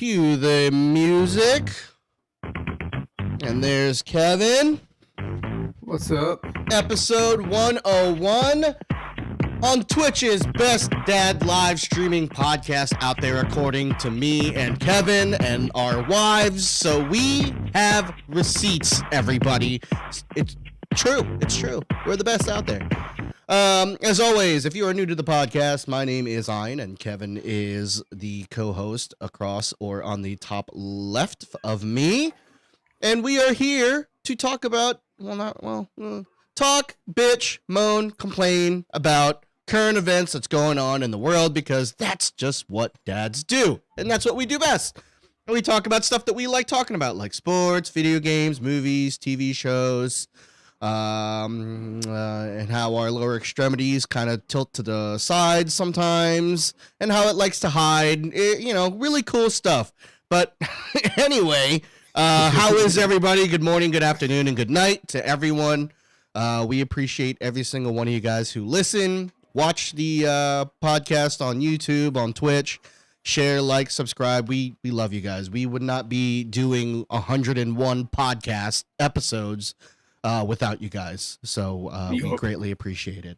cue the music. And there's Kevin. What's up? Episode 101 on Twitch's best dad live streaming podcast out there, according to me and Kevin and our wives. So we have receipts, everybody. It's true. It's true. We're the best out there. As always, if you are new to the podcast, my name is Ian, and Kevin is the co-host across or on the top left of me. And we are here to talk about, talk, bitch, moan, complain about current events that's going on in the world, because that's just what dads do. And that's what we do best. And we talk about stuff that we like talking about, like sports, video games, movies, TV shows, and how our lower extremities kind of tilt to the sides sometimes, and how it likes to hide, really cool stuff. But anyway, how is everybody? Good morning, good afternoon, and good night to everyone. We appreciate every single one of you guys who listen, watch the podcast on YouTube, on Twitch, share, like, subscribe. We love you guys. We would not be doing 101 podcast episodes without you guys. So we greatly appreciate it.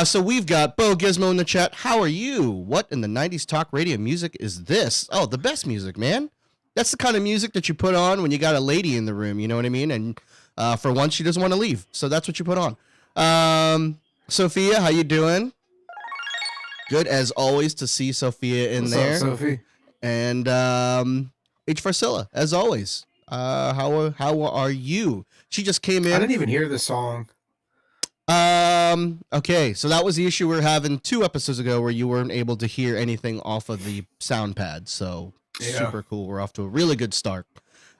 So we've got Bo Gizmo in the chat. How are you? What in the 90s talk radio music is this? Oh, the best music, man. That's the kind of music that you put on when you got a lady in the room, you know what I mean? And for once, she doesn't want to leave. So that's what you put on. Sophia, how you doing? Good as always to see Sophia in there. What's up, Sophie? And H. Farcilla, as always. How are you? She just came in. I didn't even hear the song. Okay, so that was the issue we were having 2 episodes ago, where you weren't able to hear anything off of the sound pad. So super cool. We're off to a really good start.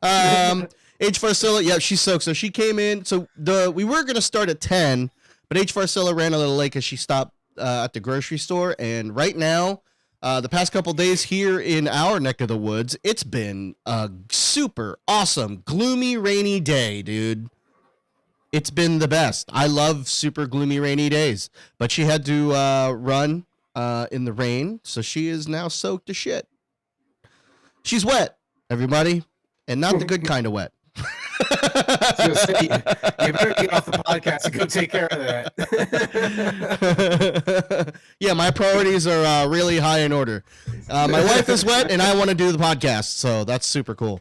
H. Farcilla, yeah, she's soaked. So she came in. So we were gonna start at 10, but H. Farcilla ran a little late because she stopped at the grocery store. And right now, the past couple days here in our neck of the woods, it's been a super awesome, gloomy, rainy day, dude. It's been the best. I love super gloomy, rainy days. But she had to run in the rain, so she is now soaked to shit. She's wet, everybody, and not the good kind of wet. You better get off the podcast and go take care of that. Yeah, my priorities are really high in order. My wife is wet, and I want to do the podcast, so that's super cool.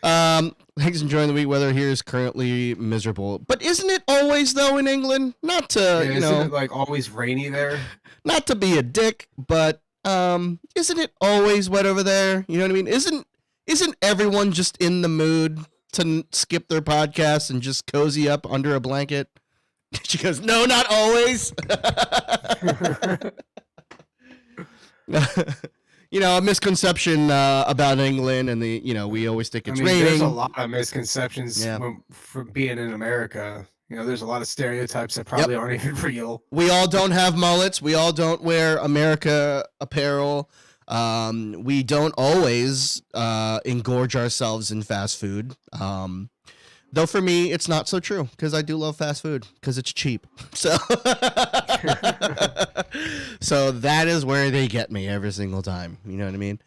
Thanks for enjoying the week. Weather here is currently miserable, but isn't it always though in England? Not to isn't it like always rainy there? Not to be a dick, but isn't it always wet over there? You know what I mean? Isn't everyone just in the mood to skip their podcast and just cozy up under a blanket? She goes, no, not always. A misconception about England, and we always think it's raining. There's a lot of misconceptions from being in America. There's a lot of stereotypes that probably aren't even real. We all don't have mullets. We all don't wear America apparel. We don't always engorge ourselves in fast food. Though for me, it's not so true, because I do love fast food because it's cheap. So, so that is where they get me every single time. You know what I mean?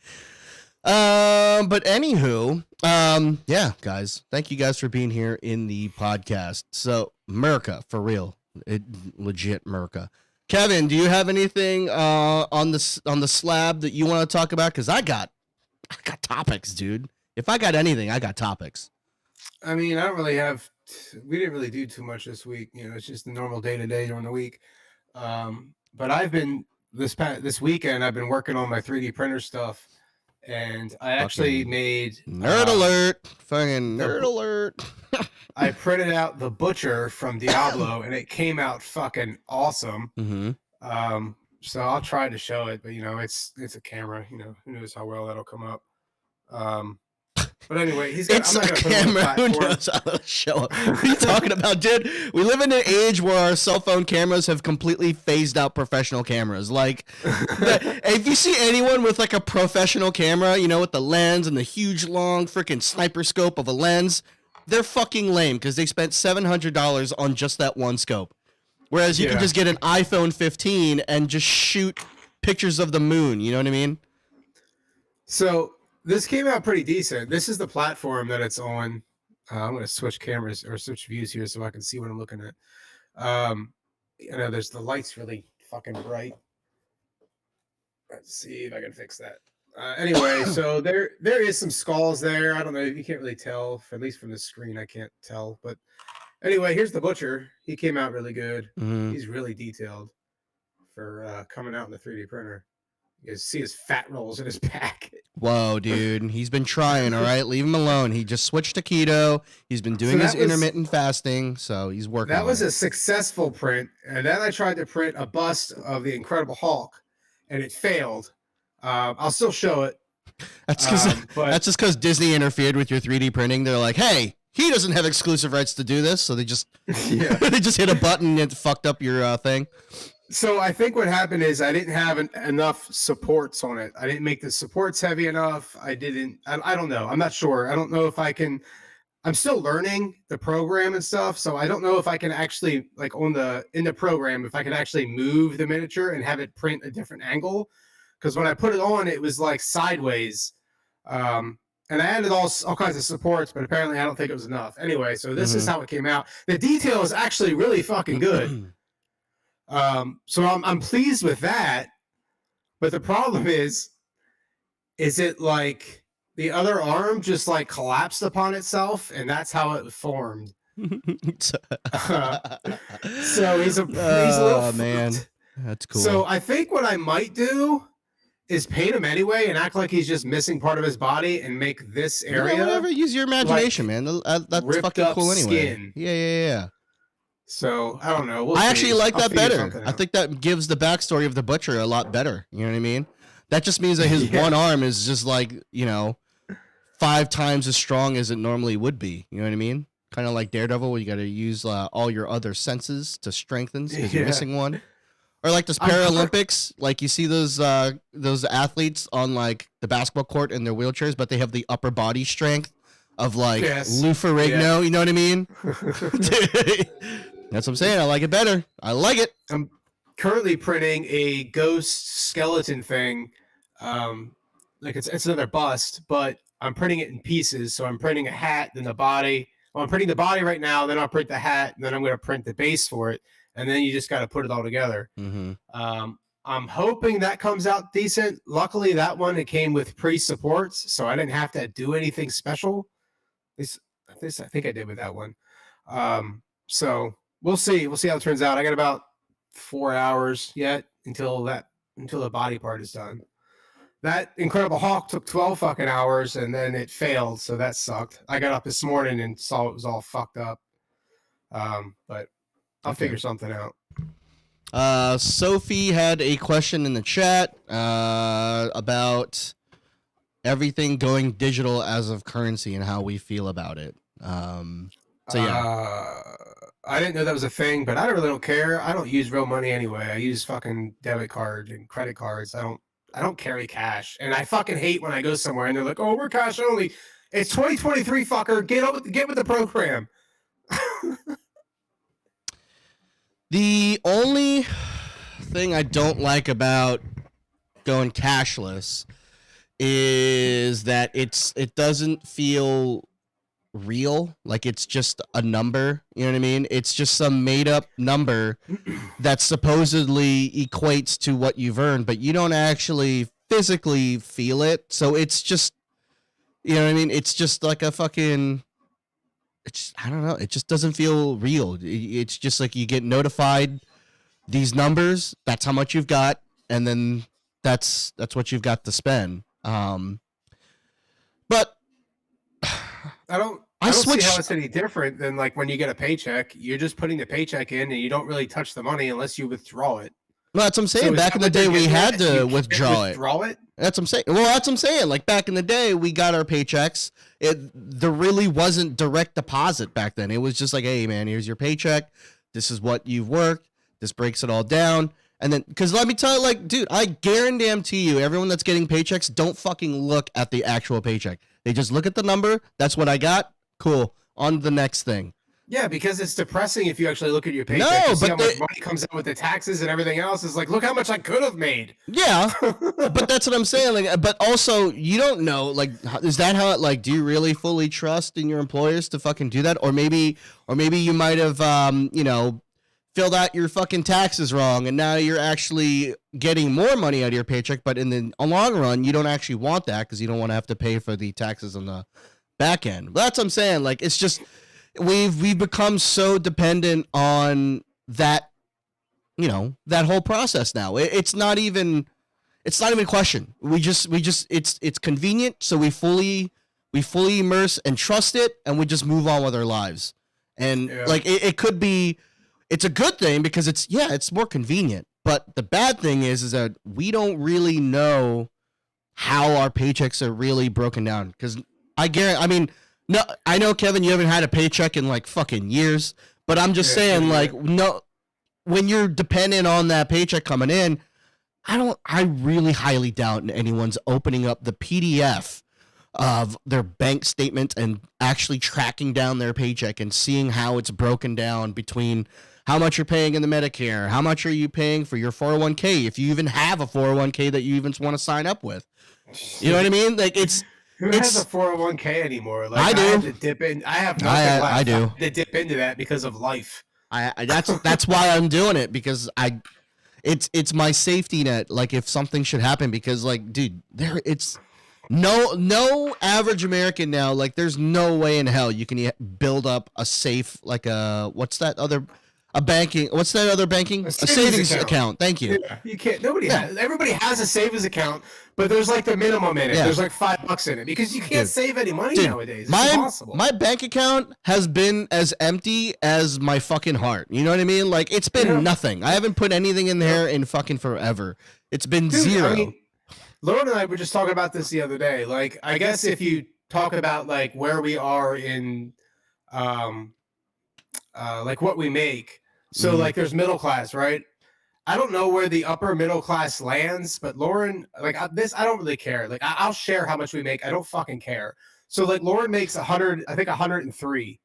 But anywho, guys, thank you guys for being here in the podcast. So, America, for real, legit America. Kevin, do you have anything on the slab that you want to talk about? Because I got topics, dude. If I got anything, I got topics. I mean, I don't really have. We didn't really do too much this week. It's just the normal day to day during the week. But I've been this weekend. I've been working on my 3D printer stuff, and I actually made nerd alert. Fucking nerd alert. I printed out the Butcher from Diablo, and it came out fucking awesome. Mm-hmm. So I'll try to show it, but it's a camera. Who knows how well that'll come up. But anyway, it's a camera. Who knows how to show up? What are you talking about, dude? We live in an age where our cell phone cameras have completely phased out professional cameras. Like, if you see anyone with like a professional camera, with the lens and the huge long freaking sniper scope of a lens, they're fucking lame because they spent $700 on just that one scope. Whereas you can just get an iPhone 15 and just shoot pictures of the moon. You know what I mean? So this came out pretty decent. This is the platform that it's on. I'm going to switch cameras or switch views here so I can see what I'm looking at. There's the lights really fucking bright. Let's see if I can fix that. Anyway, so there is some skulls there. I don't know. You can't really tell, at least from the screen. I can't tell. But anyway, here's the butcher. He came out really good. Mm-hmm. He's really detailed for coming out in the 3D printer. You can see his fat rolls in his back. Whoa, dude. He's been trying, all right? Leave him alone. He just switched to keto. He's been doing his intermittent fasting, so he's working. That was a successful print. And then I tried to print a bust of the Incredible Hulk, and it failed. I'll still show it. That's just because Disney interfered with your 3D printing. They're like, hey, he doesn't have exclusive rights to do this, so they just they just hit a button and it fucked up your thing. So I think what happened is I didn't have enough supports on it. I didn't make the supports heavy enough. I don't know. I'm not sure. I don't know if I can. I'm still learning the program and stuff, so I don't know if I can actually, like in the program, if I can actually move the miniature and have it print a different angle. Because when I put it on, it was like sideways. And I added all kinds of supports, but apparently I don't think it was enough. Anyway, so this is how it came out. The detail is actually really fucking good. So I'm pleased with that. But the problem is it like the other arm just like collapsed upon itself, and that's how it formed. So he's a little man. That's cool. So I think what I might do is paint him anyway and act like he's just missing part of his body and make this area. Whatever. Use your imagination, man. That's fucking cool anyway. Skin. Yeah. So I don't know. I actually like that better. I think that gives the backstory of the butcher a lot better. You know what I mean? That just means that his one arm is just like, 5 times as strong as it normally would be. You know what I mean? Kind of like Daredevil, where you got to use all your other senses to strengthen because you're missing one. Or like this Paralympics, like you see those athletes on like the basketball court in their wheelchairs, but they have the upper body strength of like Lou Ferrigno. You know what I mean? That's what I'm saying. I like it better. I like it. I'm currently printing a ghost skeleton thing. Like it's another bust, but I'm printing it in pieces. So I'm printing a hat, then the body. Well, I'm printing the body right now. Then I'll print the hat, and then I'm going to print the base for it. And then you just got to put it all together. Mm-hmm. I'm hoping that comes out decent. Luckily, that one, it came with pre-supports, so I didn't have to do anything special. This I think I did with that one. So we'll see. We'll see how it turns out. I got about 4 hours yet until the body part is done. That Incredible Hulk took 12 fucking hours, and then it failed, so that sucked. I got up this morning and saw it was all fucked up. But I'll figure something out. Sophie had a question in the chat about everything going digital as of currency and how we feel about it. I didn't know that was a thing, but I really don't care. I don't use real money anyway. I use fucking debit card and credit cards. I don't carry cash, and I fucking hate when I go somewhere and they're like, "Oh, we're cash only." It's 2023, fucker. Get with the program. The only thing I don't like about going cashless is that it doesn't feel real. Like it's just a number. You know what I mean? It's just some made up number that supposedly equates to what you've earned, but you don't actually physically feel it. So it's just, you know what I mean? It's just like a fucking... I don't know. It just doesn't feel real. It's just like you get notified these numbers. That's how much you've got, and then that's what you've got to spend. But I don't see how it's any different than like when you get a paycheck. You're just putting the paycheck in, and you don't really touch the money unless you withdraw it. Well, that's what I'm saying. So back in the day, we had to withdraw it. That's what I'm saying. Well, that's what I'm saying. Like back in the day, we got our paychecks. There really wasn't direct deposit back then. It was just like, hey, man, here's your paycheck. This is what you've worked. This breaks it all down. And then, because let me tell you, like, dude, I guarantee you, everyone that's getting paychecks, don't fucking look at the actual paycheck. They just look at the number. That's what I got. Cool. On to the next thing. Yeah, because it's depressing if you actually look at your paycheck. No, See but how much money comes out with the taxes and everything else. It's like, look how much I could have made. Yeah, but that's what I'm saying. Like, but also you don't know. Like, is that how? Like, do you really fully trust in your employers to fucking do that? Or maybe you might have, filled out your fucking taxes wrong, and now you're actually getting more money out of your paycheck. But in the long run, you don't actually want that because you don't want to have to pay for the taxes on the back end. But that's what I'm saying. Like, it's just we've become so dependent on that. That whole process now. It's not even a question. We just it's convenient, so we fully immerse and trust it, and we just move on with our lives. And like it could be, it's a good thing because it's more convenient. But the bad thing is that we don't really know how our paychecks are really broken down. Because I know, Kevin, you haven't had a paycheck in like fucking years, but I'm just saying, like, no. When you're dependent on that paycheck coming in, I really highly doubt anyone's opening up the PDF of their bank statement and actually tracking down their paycheck and seeing how it's broken down between how much you're paying in the Medicare, how much are you paying for your 401k, if you even have a 401k that you even want to sign up with. You know what I mean? Like, who has a 401k anymore? Like, I do. I have to dip in. I have nothing left. I do. To dip into that because of life. That's why I'm doing it, because it's my safety net. Like, if something should happen, because like, dude, it's no average American now. Like, there's no way in hell you can build up a safe, like what's that other banking? A savings account. Thank you. Yeah, you can't. Everybody has a savings account, but there's like the minimum in it. Yeah. There's like $5 in it because you can't save any money nowadays. It's impossible. My bank account has been as empty as my fucking heart. You know what I mean? Like, it's been nothing. I haven't put anything in there in fucking forever. It's been zero. I mean, Lauren and I were just talking about this the other day. Like, I guess if you talk about like where we are in, like what we make. So like there's middle class, right? I don't know where the upper middle class lands, but Lauren, like I don't really care. Like I'll share how much we make. I don't fucking care. So like Lauren makes 103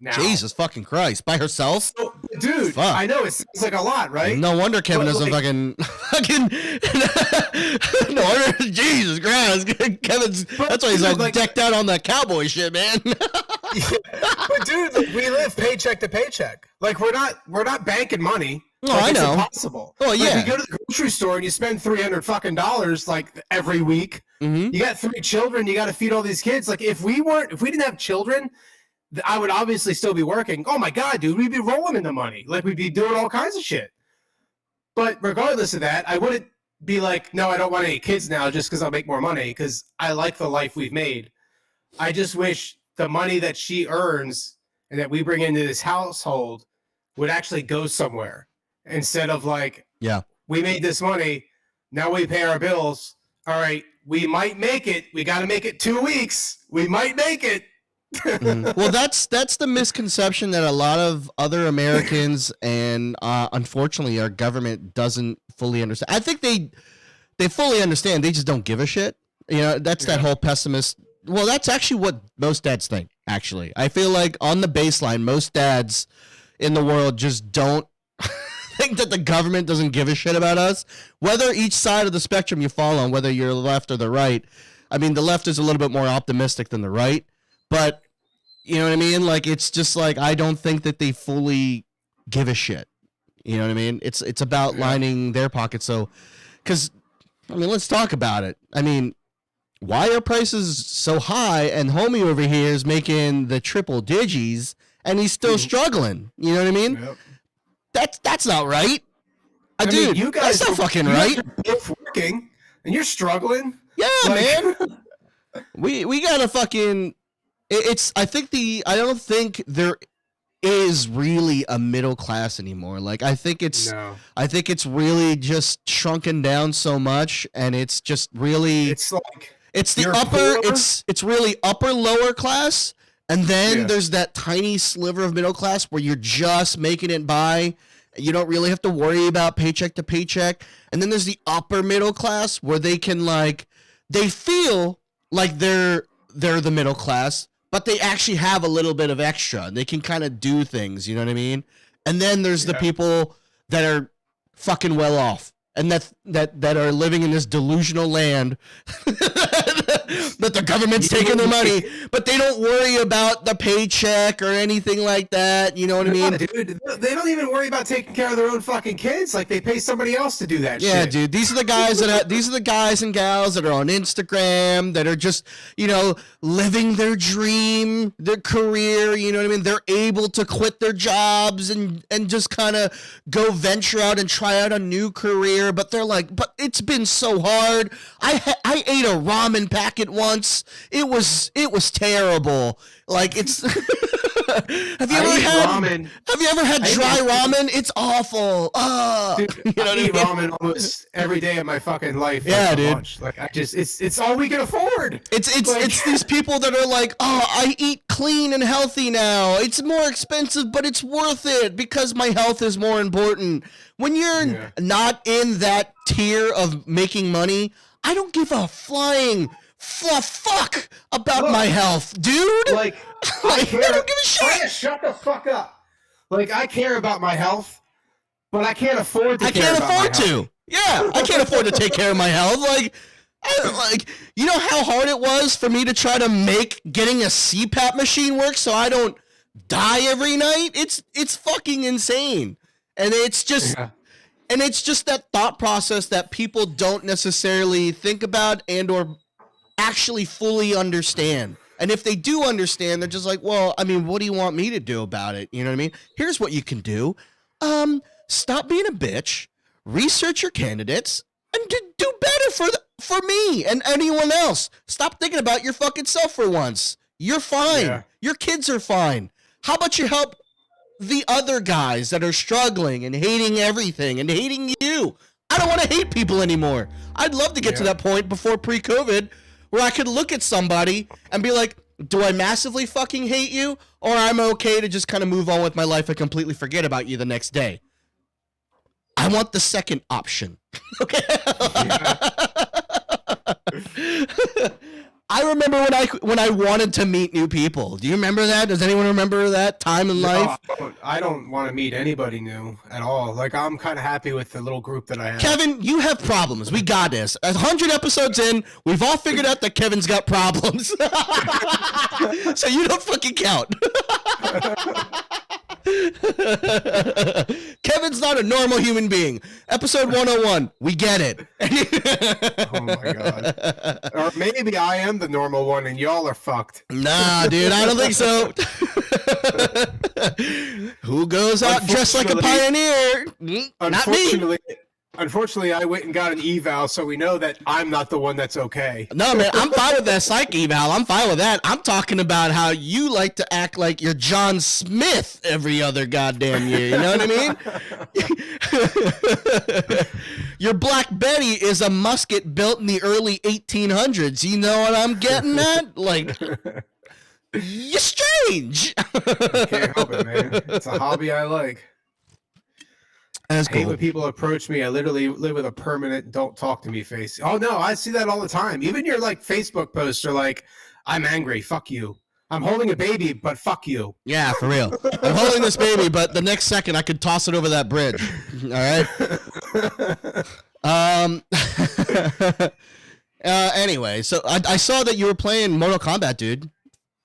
now. Jesus fucking Christ, by herself? So, dude, fuck. I know it seems like a lot, right? No wonder Kevin doesn't fucking no wonder, Jesus Christ, Kevin's. That's why he's like decked out on that cowboy shit, man. But dude, like, we live paycheck to paycheck. Like we're not banking money. Oh, like, I know. It's impossible. Oh yeah. Like, you go to the grocery store and you spend $300 fucking like every week. Mm-hmm. You got 3 children. You got to feed all these kids. Like if we didn't have children, I would obviously still be working. Oh my God, dude, we'd be rolling in the money. Like we'd be doing all kinds of shit. But regardless of that, I wouldn't be like, no, I don't want any kids now just because I'll make more money, because I like the life we've made. I just wish the money that she earns and that we bring into this household would actually go somewhere, instead of like, we made this money, now we pay our bills. All right, we might make it. We got to make it 2 weeks. We might make it. Well, that's the misconception that a lot of other Americans and unfortunately our government doesn't fully understand. I think they fully understand. They just don't give a shit. You know, that's that whole pessimist. Well, that's actually what most dads think. Actually, I feel like on the baseline, most dads in the world just don't think that the government doesn't give a shit about us. Whether each side of the spectrum you fall on, whether you're the left or the right. I mean, the left is a little bit more optimistic than the right. But, you know what I mean? Like, it's just like, I don't think that they fully give a shit. You know what I mean? It's about lining their pockets. So, because, I mean, let's talk about it. I mean, why are prices so high and homie over here is making the triple digits and he's still struggling? You know what I mean? Yep. That's not right. Dude, you guys that's not fucking right. You're both working and you're struggling. Yeah, man. We gotta fucking... I don't think there is really a middle class anymore. Like, I think it's really just shrunken down so much, and it's just really, it's like, it's the upper, it's really upper lower class. And then there's that tiny sliver of middle class where you're just making it by, you don't really have to worry about paycheck to paycheck. And then there's the upper middle class where they can, like, they feel like they're the middle class, but they actually have a little bit of extra. They can kind of do things, you know what I mean? And then there's the people that are fucking well off and that are living in this delusional land that the government's taking their money, but they don't worry about the paycheck or anything like that. You know what I mean? Dude, they don't even worry about taking care of their own fucking kids. Like they pay somebody else to do that shit. Yeah, dude. These are the guys and gals that are on Instagram that are just, living their dream, their career, you know what I mean? They're able to quit their jobs and just kind of go venture out and try out a new career, but they're like, but it's been so hard. I ate a ramen packet once. It was terrible. Like it's Have you ever had dry ramen? It's awful. Dude, you know I eat ramen almost every day of my fucking life. Yeah, dude. Lunch. Like it's all we can afford. It's these people that are like, oh, I eat clean and healthy now. It's more expensive, but it's worth it because my health is more important. When you're not in that tier of making money, I don't give a flying fuck about my health, dude. Like I don't give a shit. Shut the fuck up. Like I care about my health, but I can't afford to. I can't afford to. Yeah, I can't afford to take care of my health. You know how hard it was for me to try to make getting a CPAP machine work so I don't die every night. It's fucking insane, and it's just. Yeah. And it's just that thought process that people don't necessarily think about and or actually fully understand. And if they do understand, they're just like, well, I mean, what do you want me to do about it? You know what I mean? Here's what you can do. Stop being a bitch, research your candidates, and do better for me and anyone else. Stop thinking about your fucking self for once. You're fine. Yeah. Your kids are fine. How about you help the other guys that are struggling and hating everything and hating you? I don't want to hate people anymore. I'd love to get to that point before pre-COVID where I could look at somebody and be like, do I massively fucking hate you? Or I'm okay to just kind of move on with my life and completely forget about you the next day. I want the second option. Okay. I remember when I wanted to meet new people. Do you remember that? Does anyone remember that time in life? I don't want to meet anybody new at all. Like I'm kind of happy with the little group that I have. Kevin, you have problems. We got this. 100 episodes in, we've all figured out that Kevin's got problems. So you don't fucking count. Kevin's not a normal human being. Episode 101, we get it. Oh my god. Or maybe I am the normal one and y'all are fucked. Nah, dude, I don't think so. Who goes out dressed like a pioneer? Not me. Unfortunately, I went and got an eval, so we know that I'm not the one that's okay. No, man, I'm fine with that psych eval. I'm fine with that. I'm talking about how you like to act like you're John Smith every other goddamn year. You know what I mean? Your Black Betty is a musket built in the early 1800s. You know what I'm getting at? Like, you're strange. I can't help it, man. It's a hobby I like. That's I hate when people approach me. I literally live with a permanent "don't talk to me" face. Oh no, I see that all the time. Even your like Facebook posts are like, "I'm angry, fuck you. I'm holding a baby, but fuck you." Yeah, for real. I'm holding this baby, but the next second I could toss it over that bridge. All right. Anyway, so I saw that you were playing Mortal Kombat, dude.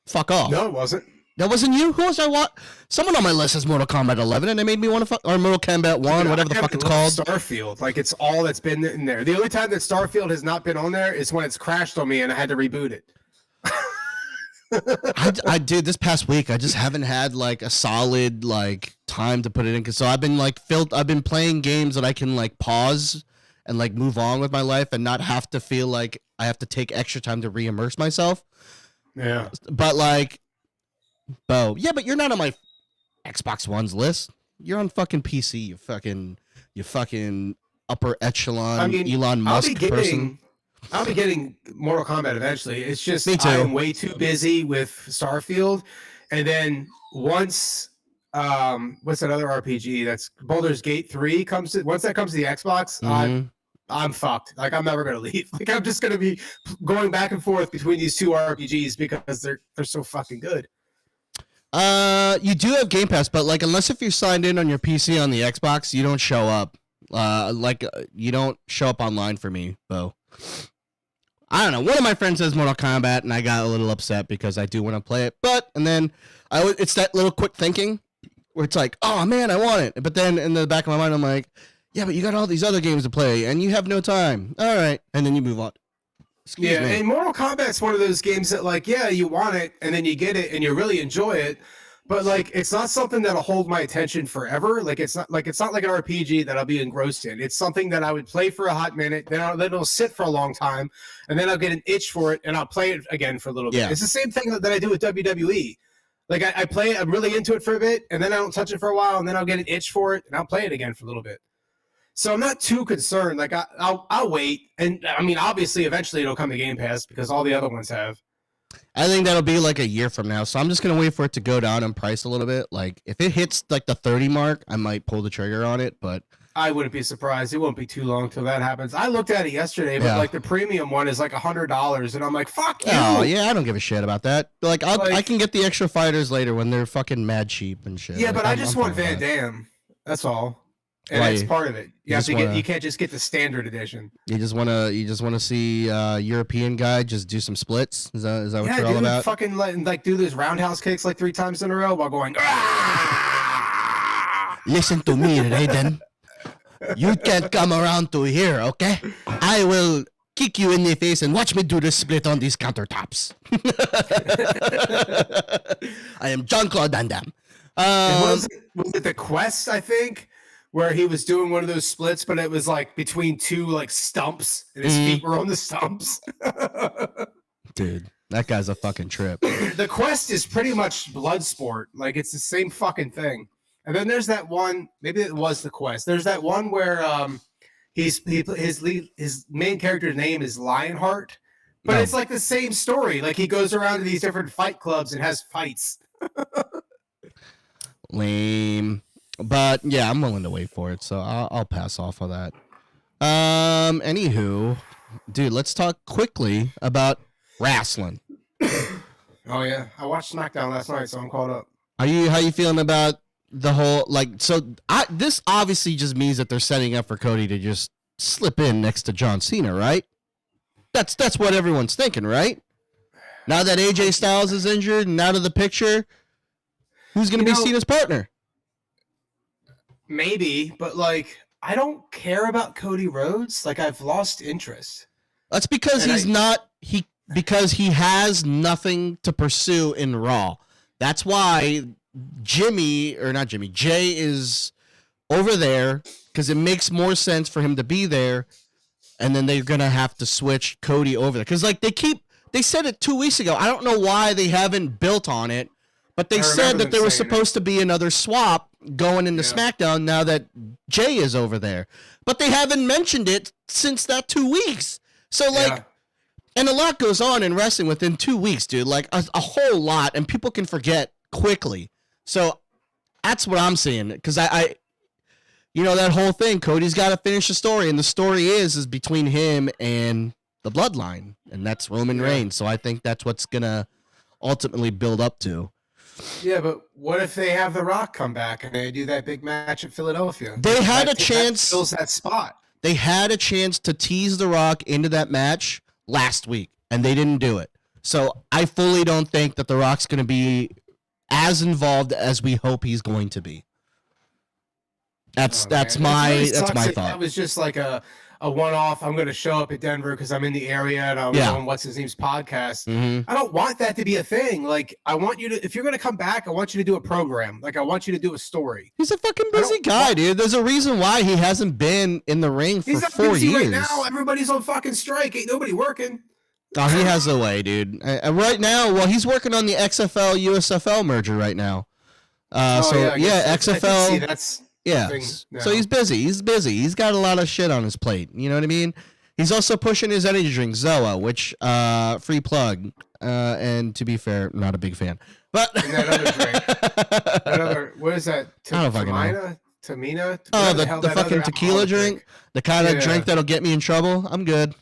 Fuck off. No, it wasn't. That wasn't you? Who was I? Someone on my list has Mortal Kombat 11, and they made me want to or Mortal Kombat 1, whatever the fuck it's called. Starfield, like it's all that's been in there. The only time that Starfield has not been on there is when it's crashed on me and I had to reboot it. I did this past week. I just haven't had like a solid like time to put it in. So I've been like I've been playing games that I can like pause and like move on with my life and not have to feel like I have to take extra time to re-immerse myself. Yeah, but like. Bo, yeah, but you're not on my Xbox One's list. You're on fucking PC. You fucking upper echelon Elon Musk person. I'll be getting Mortal Kombat eventually. It's just I am way too busy with Starfield, and then once what's that other RPG? That's Baldur's Gate 3 once that comes to the Xbox. I'm fucked. Like, I'm never gonna leave. Like, I'm just gonna be going back and forth between these two RPGs because they're so fucking good. You do have Game Pass, but like, unless if you're signed in on your PC on the Xbox, you don't show up. You don't show up online for me, Bo. I don't know. One of my friends has Mortal Kombat, and I got a little upset because I do want to play it. And then it's that little quick thinking where it's like, oh man, I want it. But then in the back of my mind, I'm like, yeah, but you got all these other games to play, and you have no time. All right, and then you move on. Excuse me. And Mortal Kombat's one of those games that, like, yeah, you want it, and then you get it, and you really enjoy it. But like, it's not something that'll hold my attention forever. Like, it's not like an RPG that I'll be engrossed in. It's something that I would play for a hot minute, then it'll sit for a long time, and then I'll get an itch for it, and I'll play it again for a little bit. Yeah. It's the same thing that I do with WWE. Like, I play it, I'm really into it for a bit, and then I don't touch it for a while, and then I'll get an itch for it, and I'll play it again for a little bit. So I'm not too concerned. Like, I'll wait, and I mean, obviously, eventually it'll come to Game Pass because all the other ones have. I think that'll be like a year from now, so I'm just gonna wait for it to go down in price a little bit. Like, if it hits like the 30 mark, I might pull the trigger on it. But I wouldn't be surprised. It won't be too long till that happens. I looked at it yesterday, but like the premium one is like $100, and I'm like, fuck you. Oh yeah, I don't give a shit about that. Like, I can get the extra fighters later when they're fucking mad cheap and shit. Yeah, like, but I just want Van Damme. That's all. And that's part of it. You can't just get the standard edition. You just wanna see European guy just do some splits. Is that what you're all about? Fucking like do those roundhouse kicks like 3 times in a row while going. Listen to me, Raiden. You can't come around to here, okay? I will kick you in the face and watch me do the split on these countertops. I am Jean-Claude Van Damme. Was it the Quest, I think? Where he was doing one of those splits, but it was like between 2 like stumps, and his feet were on the stumps. Dude, that guy's a fucking trip. The Quest is pretty much Bloodsport. Like, it's the same fucking thing. And then there's that one, maybe it was the Quest. There's that one where his main character's name is Lionheart, but it's like the same story. Like, he goes around to these different fight clubs and has fights. Lame. But yeah, I'm willing to wait for it, so I'll pass off of that. Anywho, dude, let's talk quickly about wrestling. Oh yeah, I watched SmackDown last night, so I'm caught up. How you feeling about the whole this obviously just means that they're setting up for Cody to just slip in next to John Cena, right? That's what everyone's thinking, right? Now that AJ Styles is injured and out of the picture, who's going to be Cena's partner? Maybe, but like, I don't care about Cody Rhodes. Like, I've lost interest. That's because because he has nothing to pursue in Raw. That's why Jay is over there, because it makes more sense for him to be there, and then they're gonna have to switch Cody over there. Because like they said it 2 weeks ago. I don't know why they haven't built on it, but they said that there was supposed to be another swap going into SmackDown now that Jay is over there. But they haven't mentioned it since that 2 weeks. So like, and a lot goes on in wrestling within 2 weeks, dude. Like a whole lot, and people can forget quickly. So that's what I'm seeing. Because I that whole thing, Cody's got to finish the story, and the story is between him and the Bloodline, and that's Roman Reigns. So I think that's what's gonna ultimately build up to. Yeah, but what if they have The Rock come back and they do that big match at Philadelphia? They had a chance. That fills that spot. They had a chance to tease The Rock into that match last week, and they didn't do it. So I fully don't think that The Rock's going to be as involved as we hope he's going to be. That's my thought. That was just like a one-off. I'm going to show up at Denver because I'm in the area and I'm on what's his name's podcast. Mm-hmm. I don't want that to be a thing. Like, I want you to, if you're going to come back, I want you to do a program. Like, I want you to do a story. He's a fucking busy guy, dude. There's a reason why he hasn't been in the ring for 4 years. Right now, everybody's on fucking strike. Ain't nobody working. Oh, he has a way, dude. Right now, well, he's working on the XFL USFL merger right now. XFL. See, that's. Yeah, so he's busy. He's got a lot of shit on his plate. You know what I mean? He's also pushing his energy drink, Zoa, which, free plug. And to be fair, not a big fan. But and that other drink. What is that? I don't fucking know. Tamina. Oh, the fucking tequila drink, the kind of drink that'll get me in trouble. I'm good.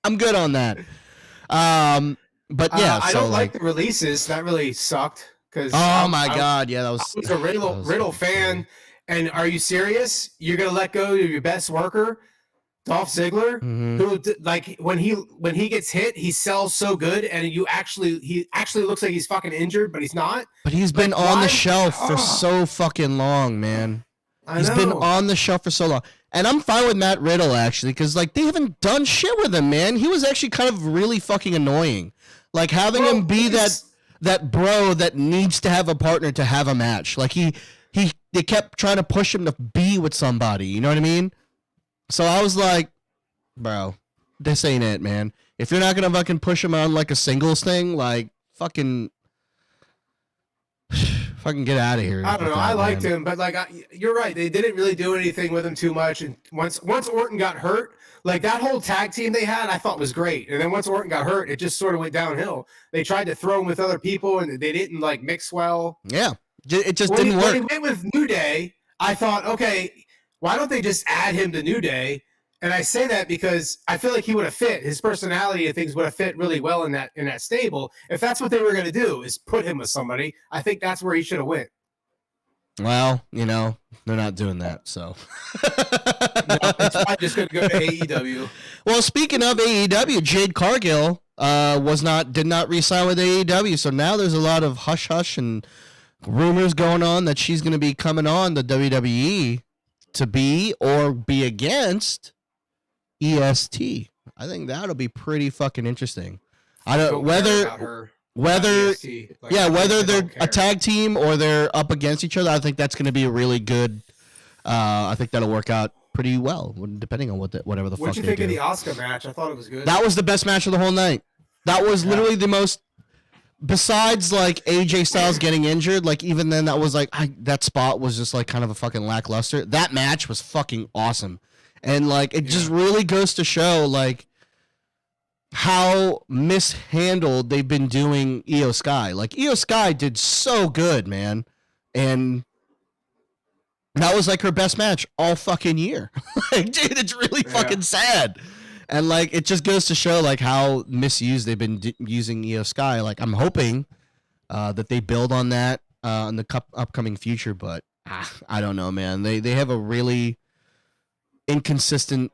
I'm good on that. But yeah, I don't like the releases. That really sucked. Oh my god, yeah, that was. I was a Riddle fan. And are you serious? You're gonna let go of your best worker, Dolph Ziggler, who like when he gets hit, he sells so good, and he actually looks like he's fucking injured, but he's not. But he's been on the shelf for so fucking long, man. He's been on the shelf for so long. And I'm fine with Matt Riddle, actually, because like they haven't done shit with him, man. He was actually kind of really fucking annoying. Like having him be that bro that needs to have a partner to have a match. Like they kept trying to push him to be with somebody. You know what I mean? So I was like, bro, this ain't it, man. If you're not gonna fucking push him on like a singles thing, like fucking get out of here. I don't know. I liked him, but like you're right. They didn't really do anything with him too much. And once Orton got hurt, like that whole tag team they had, I thought was great. And then once Orton got hurt, it just sort of went downhill. They tried to throw him with other people, and they didn't like mix well. Yeah, it just didn't work. When he went with New Day, I thought, okay, why don't they just add him to New Day? And I say that because I feel like he would have fit. His personality and things would have fit really well in that stable. If that's what they were going to do, is put him with somebody, I think that's where he should have went. Well, you know, they're not doing that, so. No, it's probably just going to go to AEW. Well, speaking of AEW, Jade Cargill did not re-sign with AEW, so now there's a lot of hush-hush and rumors going on that she's going to be coming on the WWE to be or be against EST. I think that'll be pretty fucking interesting. I don't whether they're a tag team or they're up against each other. I think that's going to be a really good. I think that'll work out pretty well, depending on whatever the fuck. What did you think of the Asuka match? I thought it was good. That was the best match of the whole night. That was literally the most. Besides like AJ Styles getting injured, like even then that was like that spot was just like kind of a fucking lackluster. That match was fucking awesome. And like it just really goes to show like how mishandled they've been doing Io Sky. Like Io Sky did so good, man. And that was like her best match all fucking year. Like, dude, it's really fucking sad. And like it just goes to show like how misused they've been using Io Sky. Like I'm hoping that they build on that in the upcoming future, but I don't know, man. They have a really inconsistent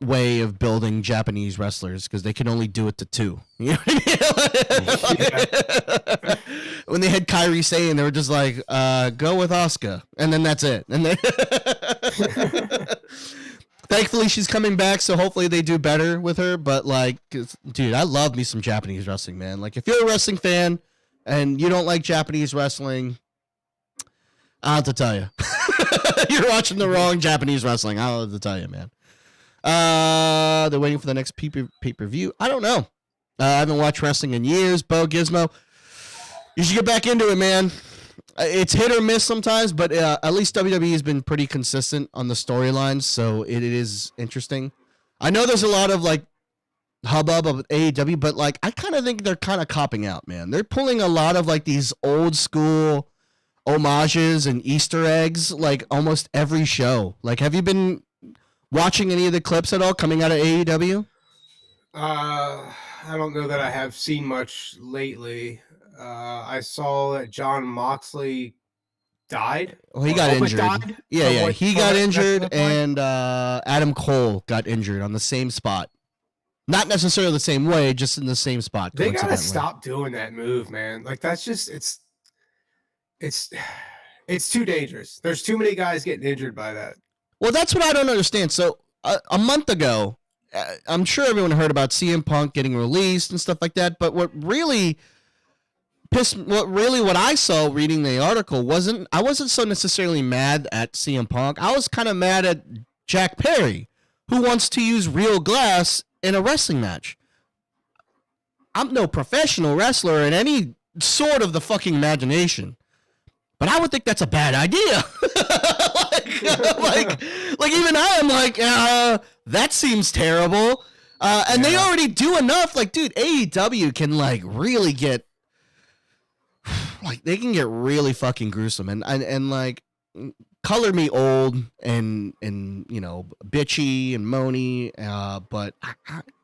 way of building Japanese wrestlers because they can only do it to two. You know what I mean? When they had Kairi Sane, they were just like, go with Asuka, and then that's it. And then thankfully she's coming back, so hopefully they do better with her. But like, dude, I love me some Japanese wrestling, man. Like if you're a wrestling fan and you don't like Japanese wrestling, I don't have to tell you. You're watching the wrong Japanese wrestling. I don't have to tell you, man. They're waiting for the next pay-per-view. I don't know. I haven't watched wrestling in years. Bo Gizmo, you should get back into it, man. It's hit or miss sometimes, but at least WWE has been pretty consistent on the storylines, so it is interesting. I know there's a lot of like hubbub of AEW, but like I kind of think they're kind of copping out, man. They're pulling a lot of like these old school homages and Easter eggs like almost every show. Like, have you been watching any of the clips at all coming out of AEW? I don't know that I have seen much lately. I saw that John Moxley died. Oh, he got injured. Yeah. He got injured, and Adam Cole got injured on the same spot. Not necessarily the same way, just in the same spot. They gotta stop doing that move, man. Like that's just it's too dangerous. There's too many guys getting injured by that. Well, that's what I don't understand. So a month ago, I'm sure everyone heard about CM Punk getting released and stuff like that. But what I saw reading the article I wasn't so necessarily mad at CM Punk. I was kind of mad at Jack Perry, who wants to use real glass in a wrestling match. I'm no professional wrestler in any sort of the fucking imagination, but I would think that's a bad idea. like even I am like, that seems terrible. And they already do enough. Like, dude, AEW can like really get, like they can get really fucking gruesome and like color me old and you know bitchy and moany, but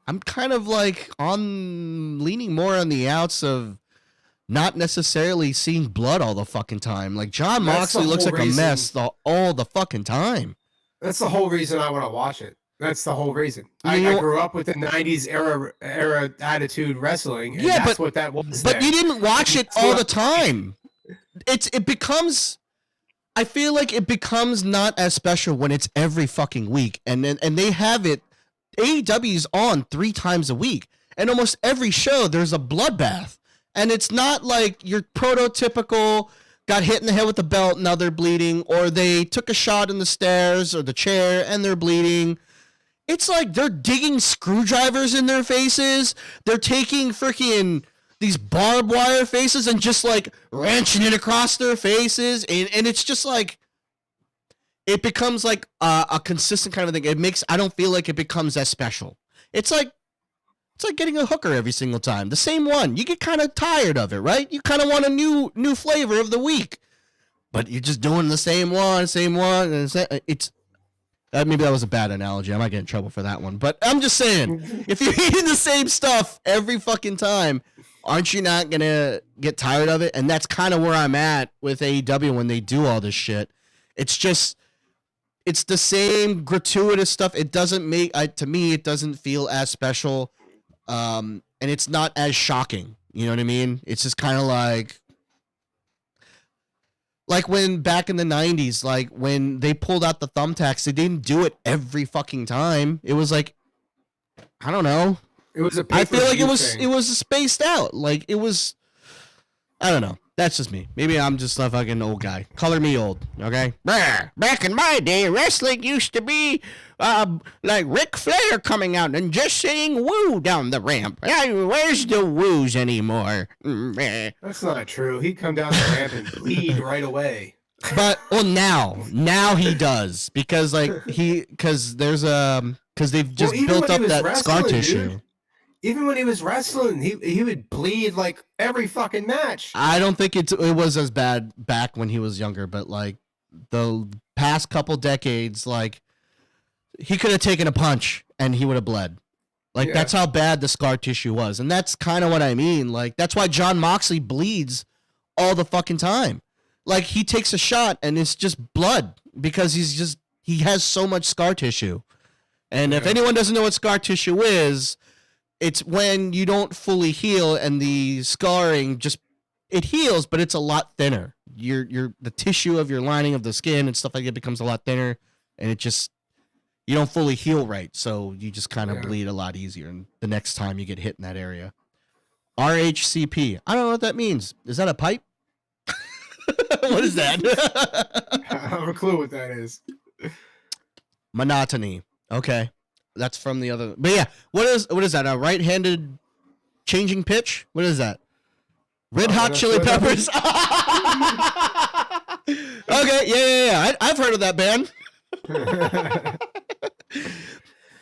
I'm kind of like on leaning more on the outs of not necessarily seeing blood all the fucking time. Like John Moxley looks like a mess all the fucking time. That's the whole reason I want to watch it. That's the whole reason. I grew up with the '90s era attitude wrestling, and that's what that was. But you didn't watch it all the time. It becomes. I feel like it becomes not as special when it's every fucking week, and they have it. AEW's on 3 times a week, and almost every show there's a bloodbath, and it's not like your prototypical got hit in the head with a belt, now they're bleeding, or they took a shot in the stairs or the chair and they're bleeding. It's like they're digging screwdrivers in their faces. They're taking freaking these barbed wire faces and just like wrenching it across their faces. And it's just like, it becomes like a consistent kind of thing. I don't feel like it becomes as special. It's like getting a hooker every single time. The same one. You get kind of tired of it, right? You kind of want a new flavor of the week. But you're just doing the same one. And it's maybe that was a bad analogy. I might get in trouble for that one. But I'm just saying, if you're eating the same stuff every fucking time, aren't you not going to get tired of it? And that's kind of where I'm at with AEW when they do all this shit. It's just, it's the same gratuitous stuff. It doesn't make, to me, it doesn't feel as special. And it's not as shocking. You know what I mean? It's just kind of like when back in the 90s, like when they pulled out the thumbtacks, they didn't do it every fucking time. It was like, I don't know. It was a I feel like it was spaced out. Like it was, I don't know. That's just me. Maybe I'm just a fucking old guy. Color me old, okay? Back in my day, wrestling used to be like Ric Flair coming out and just saying woo down the ramp. Where's the woos anymore? That's not true. He'd come down the ramp and bleed right away. But now he does because they've just built up that scar tissue. Dude. Even when he was wrestling, he would bleed like every fucking match. I don't think it was as bad back when he was younger, but like the past couple decades, like he could have taken a punch and he would have bled. Like that's how bad the scar tissue was. And that's kind of what I mean. Like that's why John Moxley bleeds all the fucking time. Like he takes a shot and it's just blood because he has so much scar tissue. And if anyone doesn't know what scar tissue is, it's when you don't fully heal and the scarring it heals, but it's a lot thinner. The tissue of your lining of the skin and stuff like that becomes a lot thinner, and you don't fully heal right, so you just kind of bleed a lot easier. And the next time you get hit in that area, RHCP. I don't know what that means. Is that a pipe? What is that? I have a clue what that is. Monotony. Okay. That's from the other, but yeah, what is that? A right-handed changing pitch? What is that? Red Hot Chili Peppers. Okay, yeah. I've heard of that band.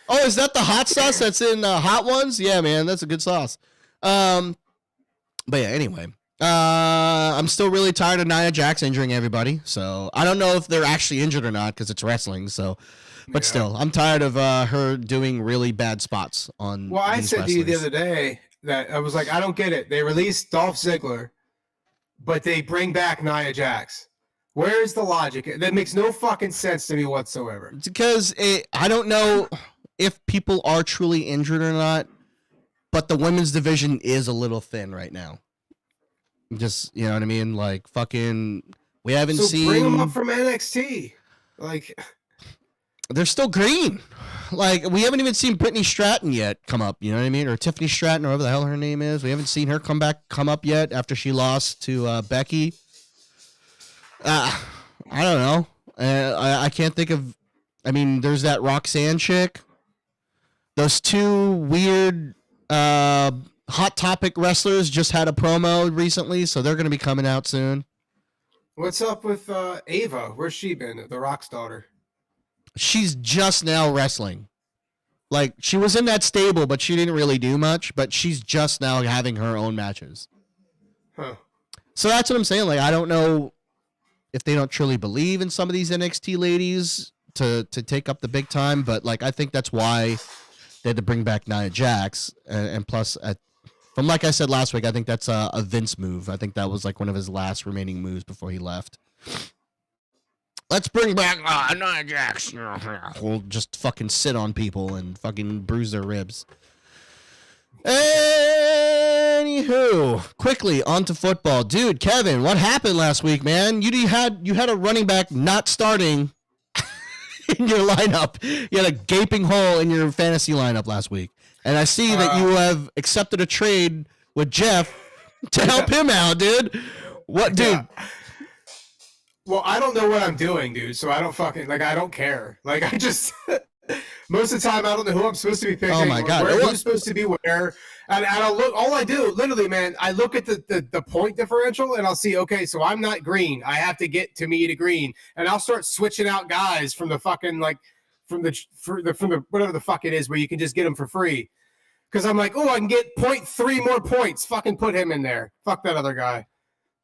Oh, is that the hot sauce that's in Hot Ones? Yeah, man, that's a good sauce. But yeah, anyway, I'm still really tired of Nia Jax injuring everybody. So I don't know if they're actually injured or not because it's wrestling. So. But still, I'm tired of her doing really bad spots on. Well, I said to you the other day that I was like, I don't get it. They released Dolph Ziggler, but they bring back Nia Jax. Where's the logic? That makes no fucking sense to me whatsoever. It's because I don't know if people are truly injured or not, but the women's division is a little thin right now. Just, you know what I mean? Like, fucking, we haven't seen. Bring them up from NXT. Like. They're still green. Like, we haven't even seen Brittany Stratton yet come up, you know what I mean? Or Tiffany Stratton, or whatever the hell her name is. We haven't seen her come up yet after she lost to Becky. I don't know. I can't think of... I mean, there's that Roxanne chick. Those two weird Hot Topic wrestlers just had a promo recently, so they're going to be coming out soon. What's up with Ava? Where's she been? The Rock's daughter. She's just now wrestling. Like, she was in that stable, but she didn't really do much. But she's just now having her own matches. Huh. So that's what I'm saying. Like, I don't know if they don't truly believe in some of these NXT ladies to take up the big time, but like I think that's why they had to bring back Nia Jax, and plus, from like I said last week, I think that's a Vince move. I think that was like one of his last remaining moves before he left. Let's bring back Nia Jax. We'll just fucking sit on people and fucking bruise their ribs. Anywho, quickly onto football, dude. Kevin, what happened last week, man? You had a running back not starting in your lineup. You had a gaping hole in your fantasy lineup last week, and I see that you have accepted a trade with Jeff to help him out, dude. What, dude? Yeah. Well, I don't know what I'm doing, dude. So I don't I don't care. Like I just. Most of the time, I don't know who I'm supposed to be picking. Oh my God! Who's supposed to be where? And I'll look. All I do, literally, man, I look at the point differential, and I'll see. Okay, so I'm not green. I have to get to me to green, and I'll start switching out guys from the fucking from the whatever the fuck it is where you can just get them for free. Because I'm like, oh, I can get 0.3 more points. Fucking put him in there. Fuck that other guy.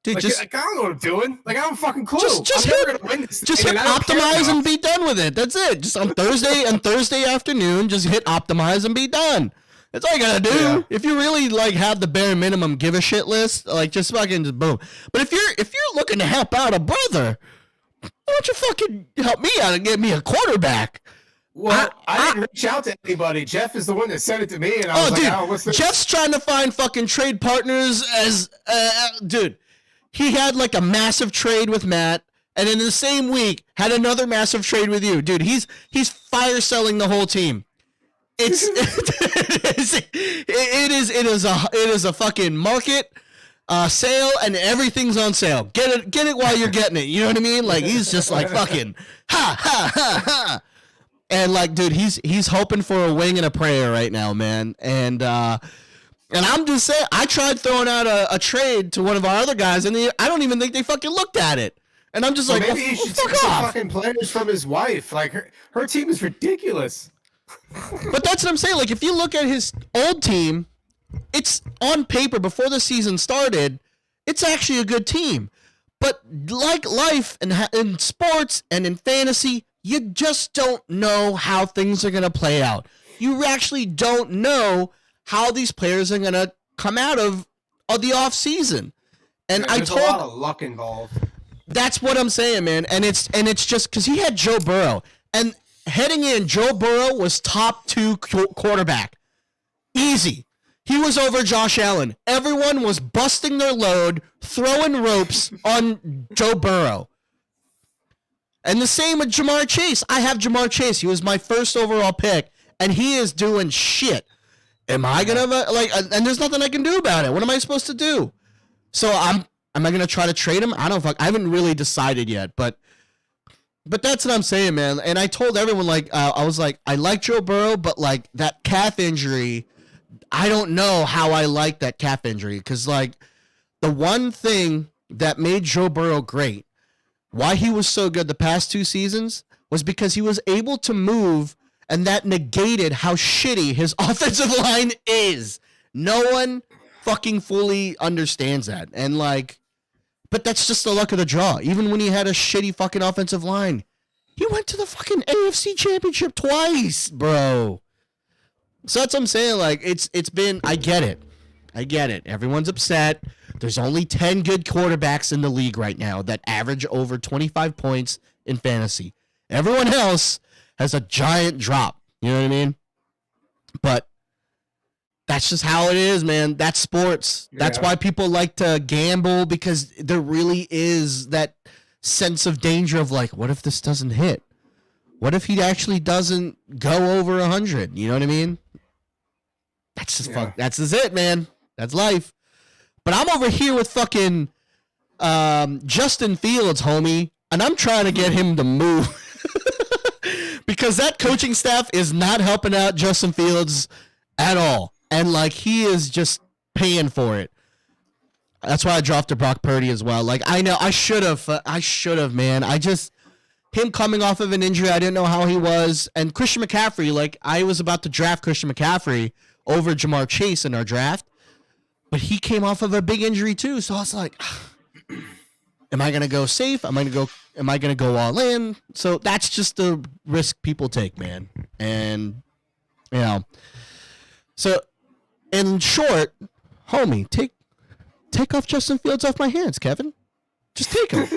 Dude, I don't know what I'm doing. Like, I don't fucking clue. Just hit optimize and be done with it. That's it. Just on Thursday afternoon, just hit optimize and be done. That's all you gotta do. Yeah. If you really have the bare minimum give a shit list, just fucking just boom. But if you're looking to help out a brother, why don't you fucking help me out and get me a quarterback? Well, I didn't reach out to anybody. Jeff is the one that sent it to me, and I was like, "Oh, what's this?" Jeff's trying to find fucking trade partners as dude. He had a massive trade with Matt, and in the same week had another massive trade with you, dude. He's fire selling the whole team. It is a fucking market sale, and everything's on sale. Get it while you're getting it. You know what I mean? He's just fucking ha ha ha ha, and dude, he's hoping for a wing and a prayer right now, man, and. And I'm just saying, I tried throwing out a trade to one of our other guys, and I don't even think they fucking looked at it. And I'm just maybe he should take some fucking players from his wife. Her team is ridiculous. But that's what I'm saying. If you look at his old team, it's on paper before the season started, it's actually a good team. But like life and in sports and in fantasy, you just don't know how things are going to play out. You actually don't know how these players are going to come out of the off season. And there's a lot of luck involved. That's what I'm saying, man. And it's just because he had Joe Burrow, and heading in, Joe Burrow was top 2 quarterback. Easy. He was over Josh Allen. Everyone was busting their load, throwing ropes on Joe Burrow. And the same with Jamar Chase. I have Jamar Chase. He was my first overall pick, and he is doing shit. Am I gonna and there's nothing I can do about it. What am I supposed to do? So am I gonna try to trade him? I haven't really decided yet, but that's what I'm saying, man. And I told everyone I was like, I like Joe Burrow, but that calf injury, I don't know how I like that calf injury, because the one thing that made Joe Burrow great, why he was so good the past 2 seasons, was because he was able to move. And that negated how shitty his offensive line is. No one fucking fully understands that. And but that's just the luck of the draw. Even when he had a shitty fucking offensive line, he went to the fucking AFC Championship twice, bro. So that's what I'm saying. It's been, I get it. Everyone's upset. There's only 10 good quarterbacks in the league right now that average over 25 points in fantasy. Everyone else has a giant drop. You know what I mean? But that's just how it is, man. That's sports. Yeah. That's why people like to gamble, because there really is that sense of danger of what if this doesn't hit? What if he actually doesn't go over 100? You know what I mean? That's just that's just it, man. That's life. But I'm over here with fucking Justin Fields, homie, and I'm trying to get him to move. Because that coaching staff is not helping out Justin Fields at all. And he is just paying for it. That's why I dropped to Brock Purdy as well. I know I should have, man. Him coming off of an injury, I didn't know how he was. And Christian McCaffrey, I was about to draft Christian McCaffrey over Jamar Chase in our draft. But he came off of a big injury too. So I was like, Am I going to go safe? Am I going to go all in? So that's just the risk people take, man. And, you know, so in short, homie, take off Justin Fields off my hands, Kevin. Just take him.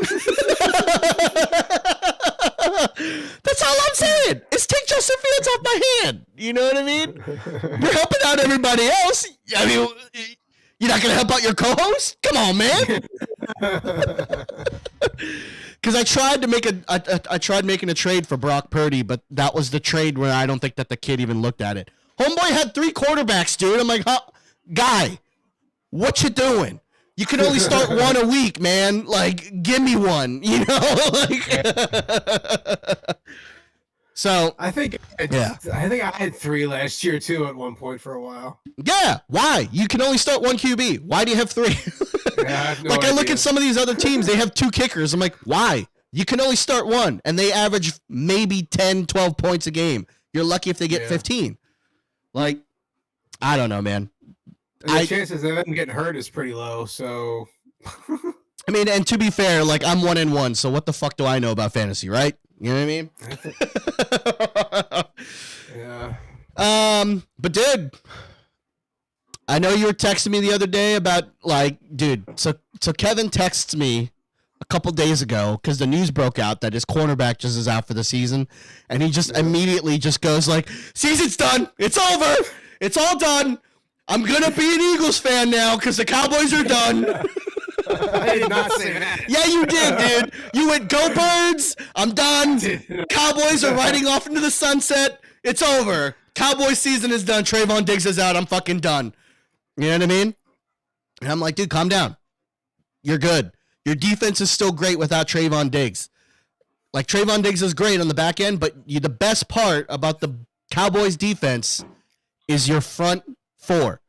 That's all I'm saying. Is take Justin Fields off my hand. You know what I mean? You're helping out everybody else. I mean, you're not gonna help out your co-host? Come on, man. Because I tried to make I tried making a trade for Brock Purdy, but that was the trade where I don't think that the kid even looked at it. Homeboy had 3 quarterbacks, dude. I'm like, guy, what you doing? You can only start one a week, man. Like, give me one, you know? Like, so I think I had 3 last year too at one point for a while. Yeah, why? You can only start 1 QB. Why do you have 3? Yeah, I have no I look idea. at some of these other teams, they have 2 kickers. I'm like, why? You can only start 1, and they average maybe 10, 12 points a game. You're lucky if they get 15. Like, I don't know, man. And the chances of them getting hurt is pretty low, so... I mean, and to be fair, like, I'm 1-1, so what the fuck do I know about fantasy, right? You know what I mean? Yeah. But dude, I know you were texting me the other day about, like, dude, so Kevin texts me a couple days ago because the news broke out that his cornerback just is out for the season, and he just immediately just goes like, season's done, it's over, it's all done, I'm gonna be an Eagles fan now because the Cowboys are done. I did not say that. Yeah, you did, dude. You went, go Birds, I'm done. Cowboys are riding off into the sunset. It's over. Cowboys season is done. Trayvon Diggs is out. I'm fucking done. You know what I mean? And I'm like, dude, calm down. You're good. Your defense is still great without Trayvon Diggs. Like, Trayvon Diggs is great on the back end, but the best part about the Cowboys defense is your front 4.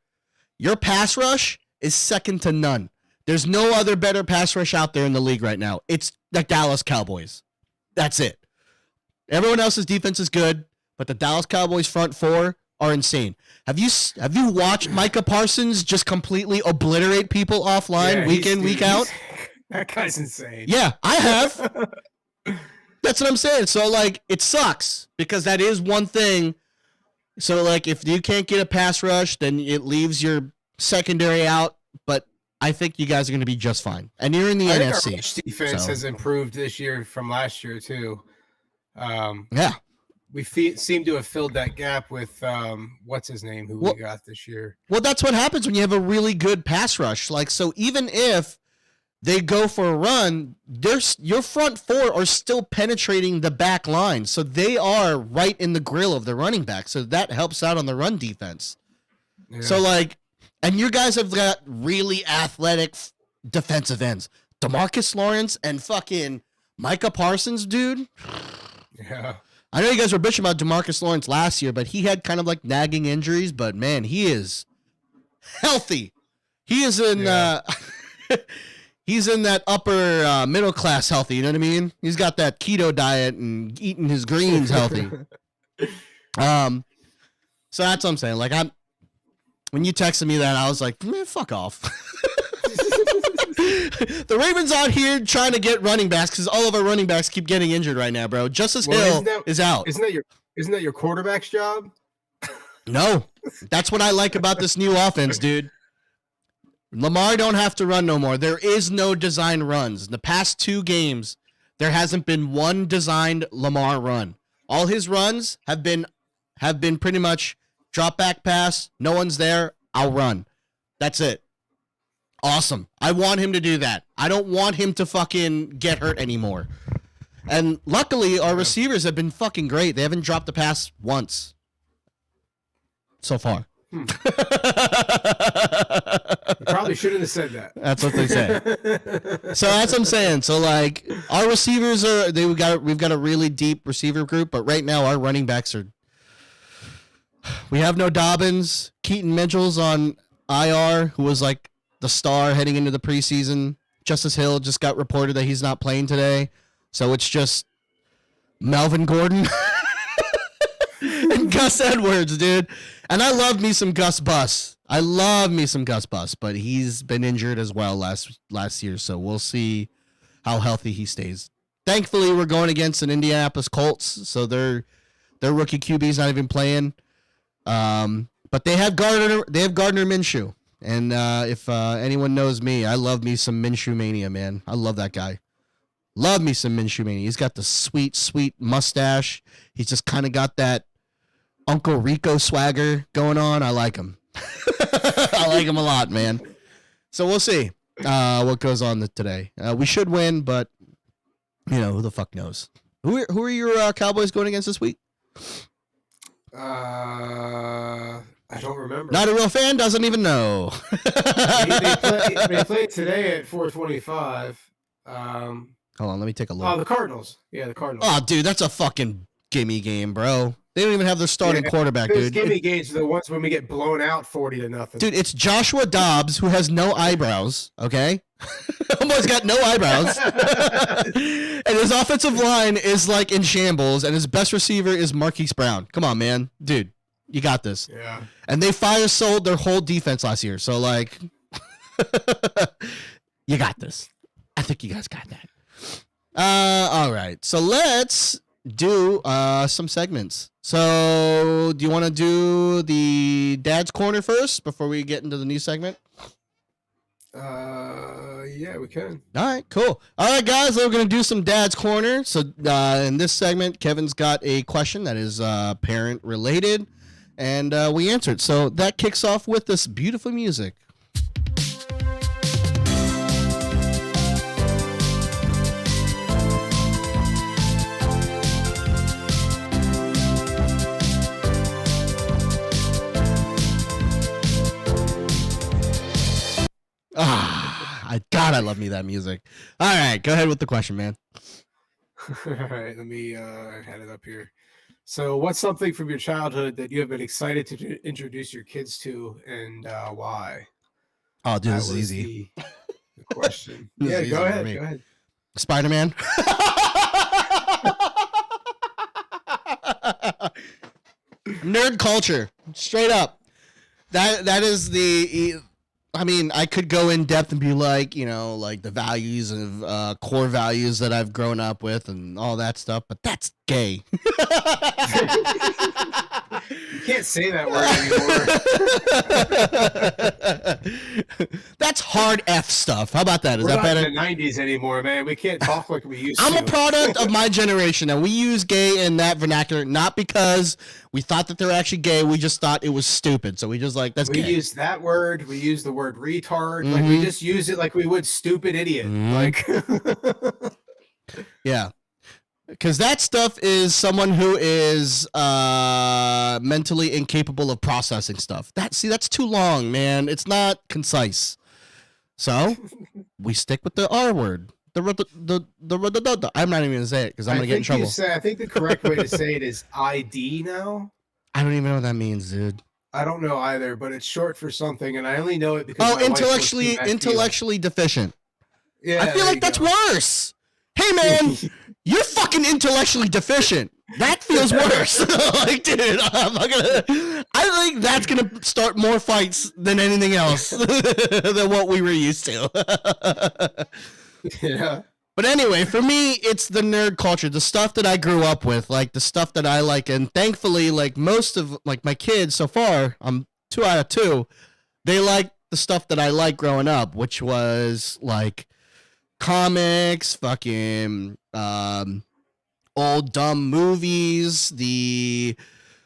Your pass rush is second to none. There's no other better pass rush out there in the league right now. It's the Dallas Cowboys. That's it. Everyone else's defense is good, but the Dallas Cowboys front 4 are insane. Have you watched Micah Parsons just completely obliterate people offline week in, week out? That guy's insane. Yeah, I have. That's what I'm saying. So, like, it sucks because that is one thing. So, like, if you can't get a pass rush, then it leaves your secondary out, but I think you guys are going to be just fine. And you're in the NFC. Our rush defense has improved this year from last year, too. Yeah. We seem to have filled that gap with, what's his name, who we got this year. Well, that's what happens when you have a really good pass rush. Like, so even if they go for a run, your front 4 are still penetrating the back line. So they are right in the grill of the running back. So that helps out on the run defense. Yeah. So, like, and you guys have got really athletic defensive ends. DeMarcus Lawrence and fucking Micah Parsons, dude. Yeah. I know you guys were bitching about DeMarcus Lawrence last year, but he had kind of like nagging injuries. But, man, he is healthy. He is in he's in that upper middle class healthy. You know what I mean? He's got that keto diet and eating his greens healthy. So that's what I'm saying. Like, when you texted me that, I was like, man, fuck off. The Ravens out here trying to get running backs because all of our running backs keep getting injured right now, bro. Justice Hill is out. Isn't that your quarterback's job? No. That's what I like about this new offense, dude. Lamar don't have to run no more. There is no designed runs. In the past 2 games, there hasn't been one designed Lamar run. All his runs have been pretty much drop back pass. No one's there. I'll run. That's it. Awesome. I want him to do that. I don't want him to fucking get hurt anymore. And luckily, our receivers have been fucking great. They haven't dropped the pass once so far. You probably shouldn't have said that. That's what they say. So that's what I'm saying. So, like, our receivers we've got a really deep receiver group, but right now our running backs we have no Dobbins. Keaton Mitchell's on IR, who was like the star heading into the preseason. Justice Hill just got reported that he's not playing today. So it's just Melvin Gordon and Gus Edwards, dude. And I love me some Gus Bus. I love me some Gus Bus, but he's been injured as well last year, so we'll see how healthy he stays. Thankfully, we're going against an Indianapolis Colts, so their rookie QB's not even playing. But they have Gardner Minshew, and if anyone knows me, I love me some Minshew mania, man. I love that guy. Love me some Minshew mania. He's got the sweet, sweet mustache. He's just kind of got that Uncle Rico swagger going on. I like him. I like him a lot, man. So we'll see what goes on today. We should win, but who the fuck knows? Who are your Cowboys going against this week? I don't remember. Not a real fan, doesn't even know. they play today at 4:25. Hold on, let me take a look. Oh, the Cardinals. Yeah, the Cardinals. Oh, dude, that's a fucking gimme game, bro. They don't even have their starting quarterback, dude. Gimme games are the ones when we get blown out 40-0. Dude, it's Joshua Dobbs, who has no eyebrows, okay? Almost got no eyebrows. And his offensive line is like in shambles, and his best receiver is Marquise Brown. Come on, man. Dude, you got this. Yeah. And they fire-sold their whole defense last year, so, like, you got this. I think you guys got that. All right. So let's do some segments. So do you want to do the Dad's Corner first before we get into the new segment? Yeah, we can. All right, cool. All right, guys, we're going to do some Dad's Corner. So in this segment, Kevin's got a question that is parent related, and we answered. So that kicks off with this beautiful music. I love me that music. All right, go ahead with the question, man. All right, let me head it up here. So, what's something from your childhood that you have been excited to introduce your kids to, and why? Oh, dude, this is easy. The question. Yeah, go ahead. Go ahead. Spider-Man. Nerd culture, straight up. That is the. I mean, I could go in depth and be like, like the values of core values that I've grown up with and all that stuff, but that's gay. You can't say that word anymore. That's hard F stuff. How about that? Is We're that not better? in the 90s anymore, man. We can't talk like we used to. I'm a product of my generation, and we use gay in that vernacular, not because we thought that they were actually gay. We just thought it was stupid. So we just that's gay. We use that word. We use the word retard. Mm-hmm. Like we just use it like we would stupid idiot. Mm-hmm. Like, yeah. Because that stuff is someone who is mentally incapable of processing stuff. That's too long, man. It's not concise. So we stick with the R word. I'm not even gonna say it because I'm gonna get in trouble. I think the correct way to say it is ID now. I don't even know what that means, dude. I don't know either, but it's short for something, and I only know it because intellectually deficient. Yeah, I feel like that's worse. Hey, man, you're fucking intellectually deficient. That feels worse. Like, dude, I think that's gonna start more fights than anything else than what we were used to. Yeah. But anyway, for me, it's the nerd culture, the stuff that I grew up with, like the stuff that I like, and thankfully, like most of like my kids so far, I'm 2 out of 2. They like the stuff that I liked growing up, which was like comics, fucking old dumb movies, the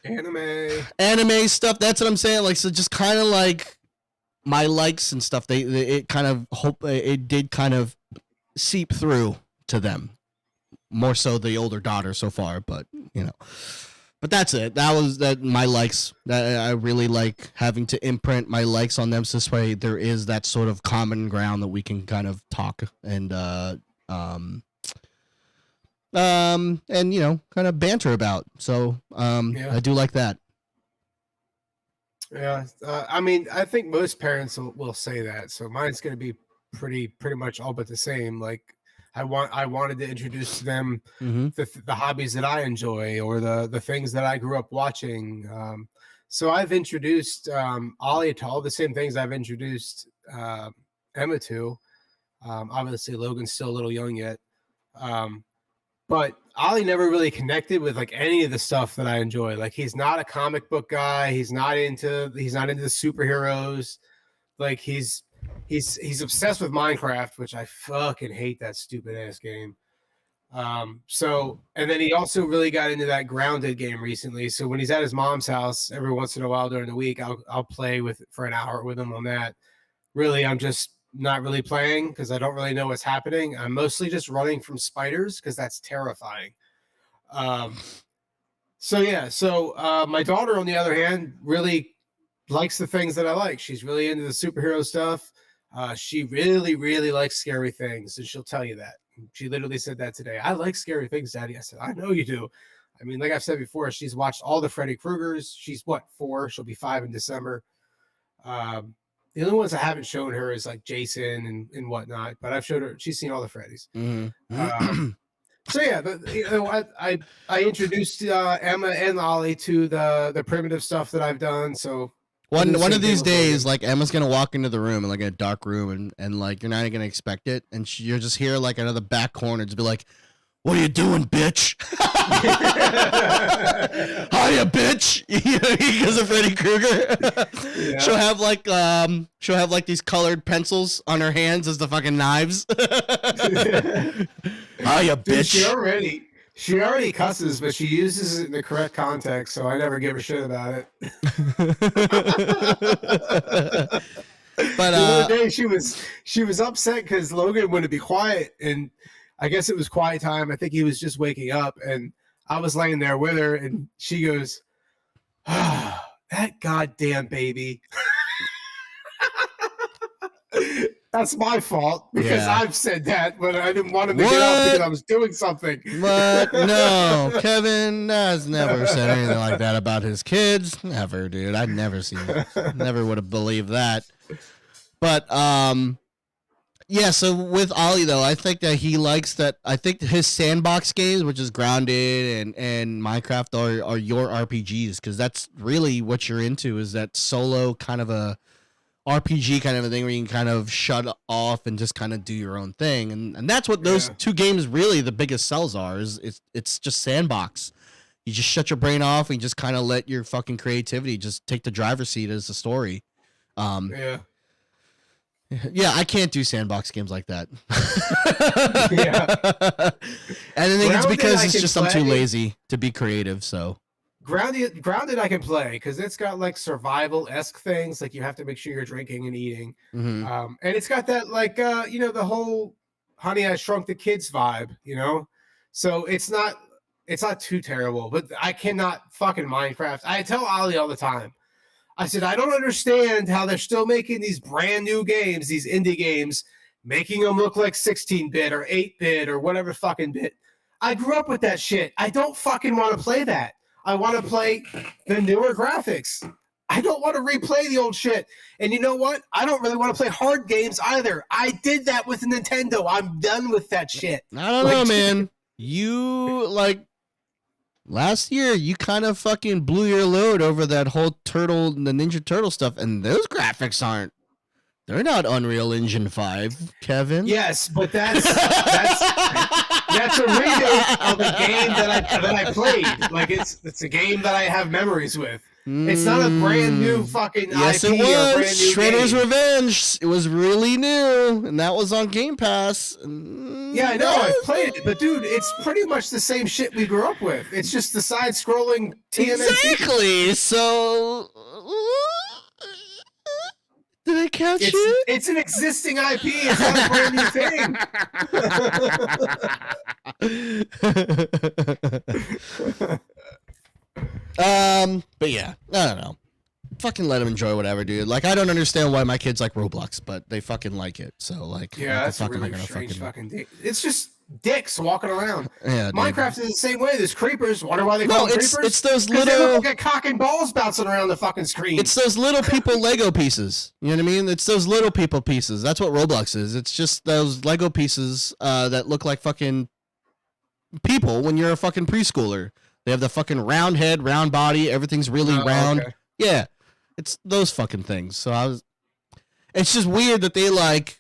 anime stuff. That's what I'm saying. Like, so just kind of like my likes and stuff. It did kind of seep through to them more so the older daughter so far, but but that's it. That was my likes. That I really like having to imprint my likes on them, so this way there is that sort of common ground that we can kind of talk and kind of banter about. So I do like that. Yeah, I mean, I think most parents will say that. So mine's going to be pretty much all but the same. Like I wanted to introduce to them the hobbies that I enjoy or the things that I grew up watching. So I've introduced Ollie to all the same things I've introduced Emma to. Obviously, Logan's still a little young yet. But Ollie never really connected with like any of the stuff that I enjoy. Like he's not a comic book guy. He's not into the superheroes. Like he's obsessed with Minecraft, which I fucking hate that stupid ass game. So and then he also really got into that Grounded game recently. So when he's at his mom's house every once in a while during the week, I'll play with for an hour with him on that. Really, I'm just not really playing because I don't really know what's happening. I'm mostly just running from spiders because that's terrifying. So my daughter, on the other hand, really likes the things that I like. She's really into the superhero stuff. She really, really likes scary things, and she'll tell you that. She literally said that today. I like scary things, Daddy. I said, I know you do. I mean, like I've said before, she's watched all the Freddy Kruegers. She's 4? She'll be 5 in December. The only ones I haven't shown her is like Jason and whatnot, but I've showed her. She's seen all the Freddys. Mm-hmm. So yeah, I introduced Emma and Ollie to the primitive stuff that I've done. So one of these days, like Emma's gonna walk into the room, like a dark room, and like you're not even gonna expect it, and you'll just hear like another back corner just be like, "What are you doing, bitch?" Hiya, bitch. Because of Freddy Krueger. Yeah. She'll have like these colored pencils on her hands as the fucking knives. Hiya, bitch. Dude, she already cusses, but she uses it in the correct context, so I never give a shit about it. But the other day she was upset because Logan wouldn't be quiet, and I guess it was quiet time. I think he was just waking up, and I was laying there with her, and she goes, that goddamn baby. That's my fault because I've said that, but I didn't want him to get up because I was doing something. What? No, Kevin has never said anything like that about his kids. Never, dude. I'd never seen it. Never would have believed that. But, yeah, so with Ollie, though, I think that he likes that. I think his sandbox games, which is Grounded and Minecraft, are your RPGs, because that's really what you're into, is that solo kind of a RPG kind of a thing where you can kind of shut off and just kind of do your own thing. And that's what those two games really the biggest sells are, is it's just sandbox. You just shut your brain off and just kind of let your fucking creativity just take the driver's seat as the story. Yeah, I can't do sandbox games like that. And I think it's because it's just I'm too lazy to be creative. So Grounded I can play because it's got like survival-esque things, like you have to make sure you're drinking and eating. Mm-hmm. And it's got that like the whole Honey I Shrunk the Kids vibe, So it's not too terrible, but I cannot fucking Minecraft. I tell Ollie all the time. I said, I don't understand how they're still making these brand new games, these indie games, making them look like 16-bit or 8-bit or whatever fucking bit. I grew up with that shit. I don't fucking want to play that. I want to play the newer graphics. I don't want to replay the old shit. And you know what? I don't really want to play hard games either. I did that with Nintendo. I'm done with that shit. I don't know, man. You, last year, you kind of fucking blew your load over that whole the Ninja Turtle stuff, and those graphics they're not Unreal Engine 5, Kevin. Yes, but that's a remake of a game that I played. Like it's a game that I have memories with. It's not a brand new fucking yes, IP it was. Or brand new Shredder's game. Revenge. It was really new, and that was on Game Pass. Yeah, I know. I've played it, but dude, it's pretty much the same shit we grew up with. It's just the side-scrolling TMNT. Exactly. So, did I catch it? It's an existing IP. It's not a brand new thing. But yeah, I don't know. Fucking let them enjoy whatever, dude. Like, I don't understand why my kids like Roblox, but they fucking like it. So, like, yeah, that's a really strange fucking thing. It's just dicks walking around. Yeah, Minecraft is the same way. There's creepers. Wonder why they call them creepers? It's those little. They look like cock and balls bouncing around the fucking screen. It's those little people Lego pieces. You know what I mean? It's those little people pieces. That's what Roblox is. It's just those Lego pieces that look like fucking people when you're a fucking preschooler. They have the fucking round head, round body. Everything's really round. Okay. Yeah, it's those fucking things. So it's just weird that they like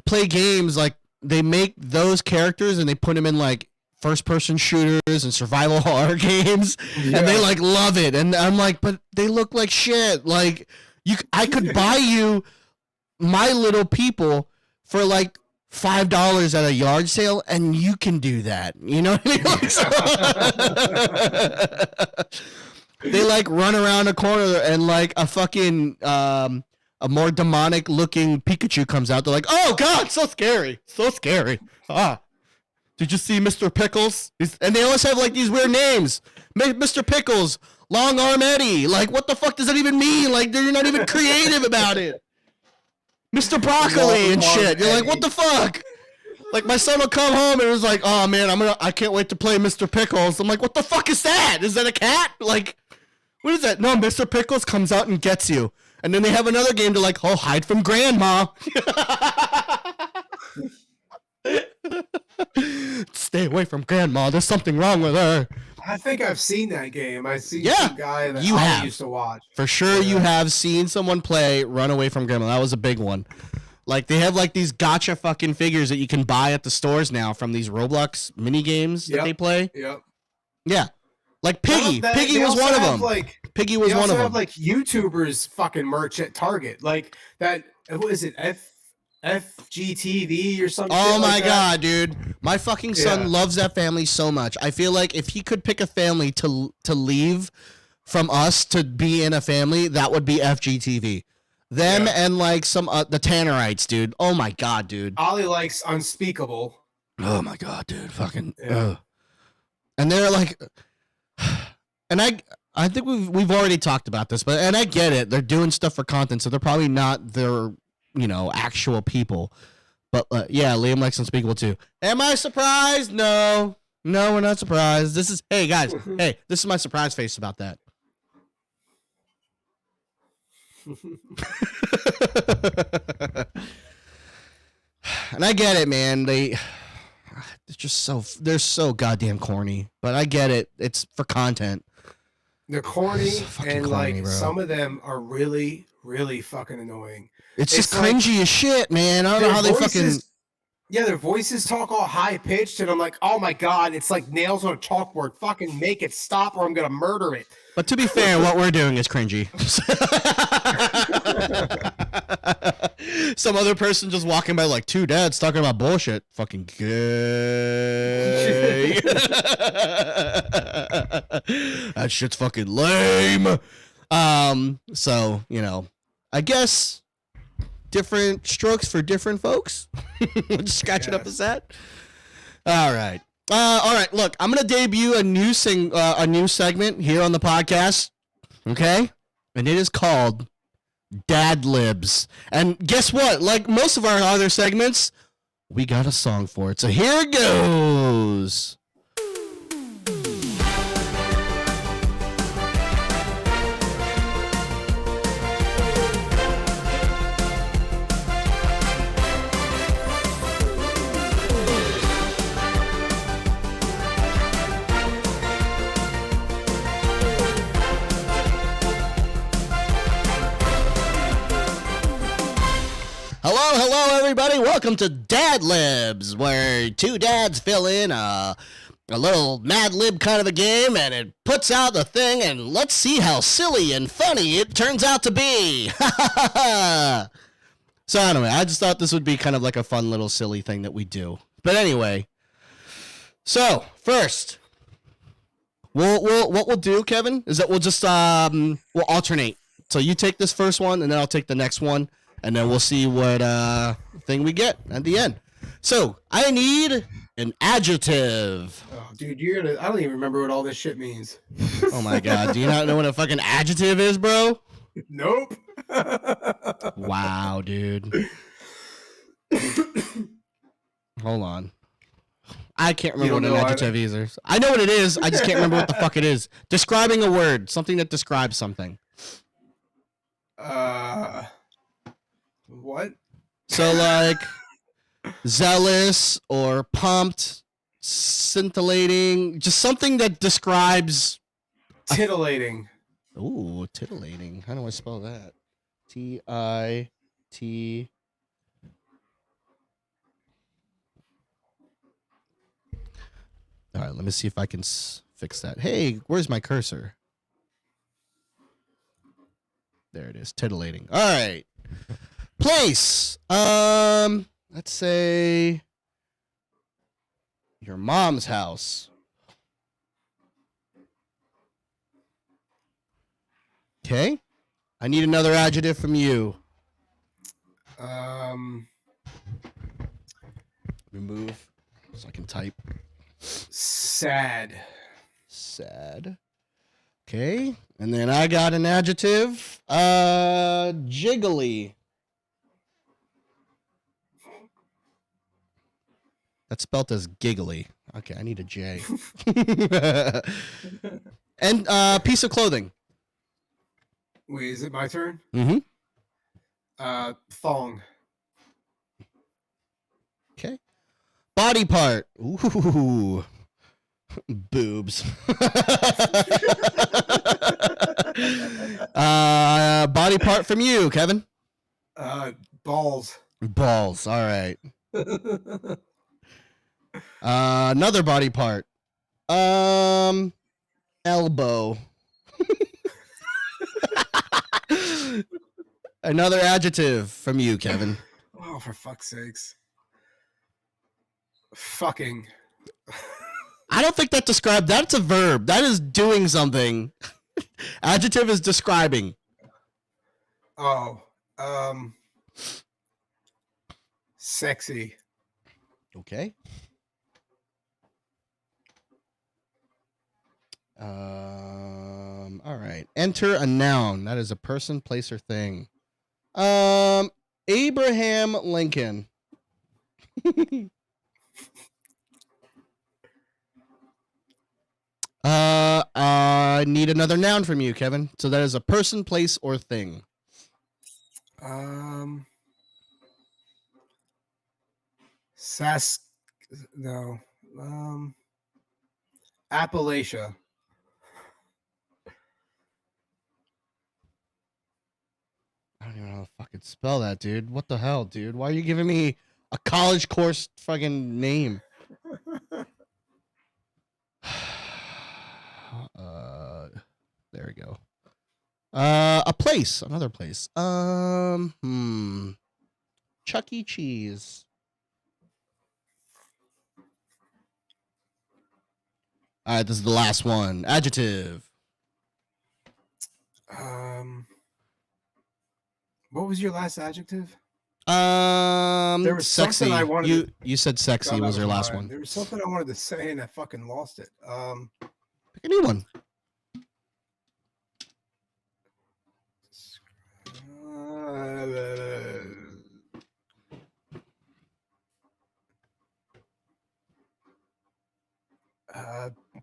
play games like they make those characters and they put them in like first-person shooters and survival horror games, and they like love it. And I'm like, but they look like shit. Like I could buy you My Little People for like $5 at a yard sale, and you can do that. You know what I mean? They like run around a corner and like a fucking a more demonic looking Pikachu comes out. They're like, oh god, so scary, so scary. Did you see Mr. Pickles? And they always have like these weird names. Mr. Pickles, Long Arm Eddie. Like, what the fuck does that even mean? Like, they're not even creative about it. Mr. Broccoli and shit. You're like, what the fuck? Like, my son will come home and it was like, oh man, I can't wait to play Mr. Pickles. I'm like, what the fuck is that? Is that a cat? Like, what is that? No, Mr. Pickles comes out and gets you. And then they have another game to like, oh, hide from grandma. Stay away from grandma. There's something wrong with her. I think I've seen that game. I've seen some guy that I used to watch. For sure, you have seen someone play Run Away from Grandma. That was a big one. Like, they have like these gotcha fucking figures that you can buy at the stores now from these Roblox mini games that they play. Yep. Yeah. Like Piggy. Piggy was one of them. Piggy was one of them. They also have like YouTubers fucking merch at Target. Like that, what is it? FGTV or something. Oh my god, dude. My fucking son loves that family so much. I feel like if he could pick a family to leave from us to be in a family, that would be FGTV. Them and like some the Tannerites, dude. Oh my god, dude. Ollie likes Unspeakable. Oh my god, dude. Fucking and they're like and I think we've already talked about this, but and I get it. They're doing stuff for content, so they're probably not their actual people. But Liam likes Unspeakable too. Am I surprised? No, we're not surprised. Hey guys, this is my surprise face about that. And I get it, man. They're so goddamn corny. But I get it. It's for content. They're corny, and like bro. Some of them are really, really fucking annoying. It's just cringy as shit, man. I don't know how they fucking... Yeah, their voices talk all high-pitched, and I'm like, oh my god, it's like nails on a chalkboard. Fucking make it stop or I'm going to murder it. But to be fair, what we're doing is cringy. Some other person just walking by like, two dads talking about bullshit. Fucking gay. That shit's fucking lame. So, I guess... different strokes for different folks. We'll just scratch it up as that. All right. Look, I'm gonna debut a new segment here on the podcast. Okay, and it is called Dad Libs. And guess what? Like most of our other segments, we got a song for it. So here it goes. Hello, everybody. Welcome to Dad Libs, where two dads fill in a little Mad Lib kind of a game, and it puts out the thing, and let's see how silly and funny it turns out to be. So anyway, I just thought this would be kind of like a fun little silly thing that we do. But anyway, so first, what we'll do, Kevin, is that we'll just we'll alternate. So you take this first one, and then I'll take the next one. And then we'll see what thing we get at the end. So, I need an adjective. Oh, dude, I don't even remember what all this shit means. Oh my god, do you not know what a fucking adjective is, bro? Nope. Wow, dude. Hold on. I can't remember what an adjective is. I know what it is, I just can't remember what the fuck it is. Describing a word, something that describes something. What? So like zealous or pumped, scintillating, just something that describes titillating. Ooh, titillating. How do I spell that? T-I-T. All right, let me see if I can fix that. Hey, where's my cursor? There it is. Titillating. All right. Place. Let's say your mom's house. Okay. I need another adjective from you. Remove so I can type. Sad. Sad. Okay. And then I got an adjective. Jiggly. That's spelled as giggly. Okay, I need a J. And piece of clothing. Wait, is it my turn? Mm-hmm. Thong. Okay. Body part. Ooh. Boobs. Body part from you, Kevin. Balls. Balls. All right. Another body part. Elbow. Another adjective from you, Kevin. Oh, for fuck's sakes. Fucking. I don't think that describes. That's a verb. That is doing something. Adjective is describing. Oh. Sexy. Okay. All right. Enter a noun. That is a person, place, or thing. Abraham Lincoln. I need another noun from you, Kevin. So that is a person, place, or thing. No. Appalachia. I don't even know how to fucking spell that, dude. What the hell, dude? Why are you giving me a college course fucking name? There we go. A place, another place. Chuck E. Cheese. All right, this is the last one. Adjective. What was your last adjective? There was sexy. something I wanted. You said sexy was your last one. There was something I wanted to say and I fucking lost it. Pick a new one.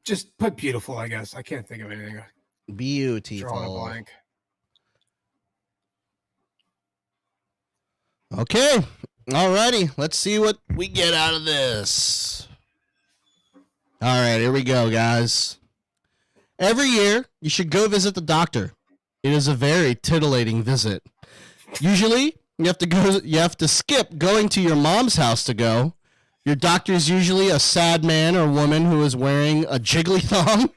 Just put beautiful, I guess. I can't think of anything. Beautiful. Drawing a blank. Okay. Alrighty. Let's see what we get out of this. All right, here we go, guys. Every year, you should go visit the doctor. It is a very titillating visit. Usually, you have to skip going to your mom's house to go. Your doctor is usually a sad man or woman who is wearing a jiggly thong.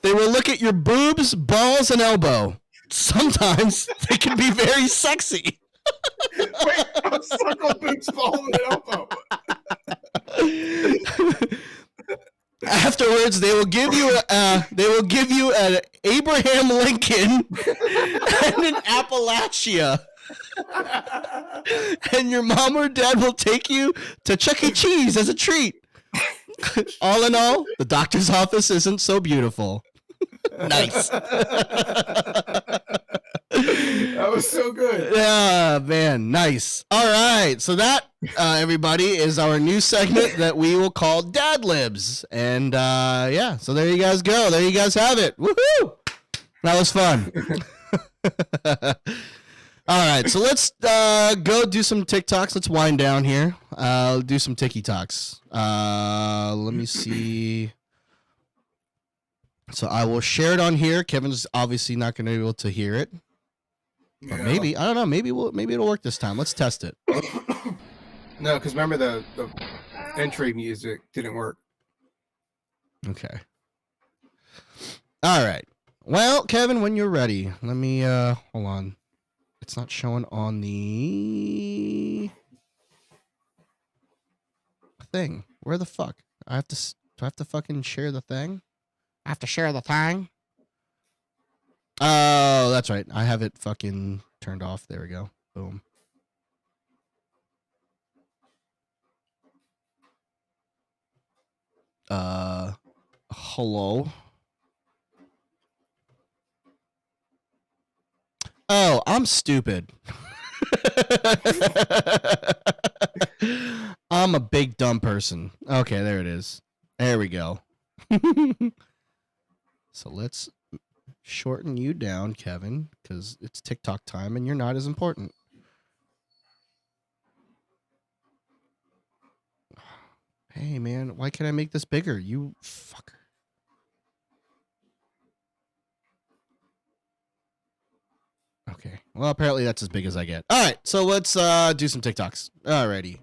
They will look at your boobs, balls, and elbow. Sometimes they can be very sexy. Wait, I'm stuck on boobs, balls, and elbow. Afterwards, they will give you an Abraham Lincoln and an Appalachia. And your mom or dad will take you to Chuck E. Cheese as a treat. All in all, the doctor's office isn't so beautiful. Nice. That was so good. Yeah, man, nice. All right, so that, everybody, is our new segment that we will call Dad Libs. And, yeah, so there you guys go. There you guys have it. Woohoo! That was fun. All right, so let's go do some TikToks. Let's wind down here. Do some Tiki Talks. Let me see. So I will share it on here. Kevin's obviously not going to be able to hear it. Yeah. But maybe, I don't know, maybe it'll work this time. Let's test it. No, because remember the entry music didn't work. Okay. All right. Well, Kevin, when you're ready, let me hold on. It's not showing on the thing. Where the fuck? Do I have to fucking share the thing? I have to share the thing? Oh, that's right. I have it fucking turned off. There we go. Boom. Hello. Oh, I'm stupid. I'm a big dumb person. Okay, there it is. There we go. So let's shorten you down, Kevin, because it's TikTok time and you're not as important. Hey, man, why can't I make this bigger? You fucker. Okay. Well, apparently that's as big as I get. All right, so let's do some TikToks. Alrighty.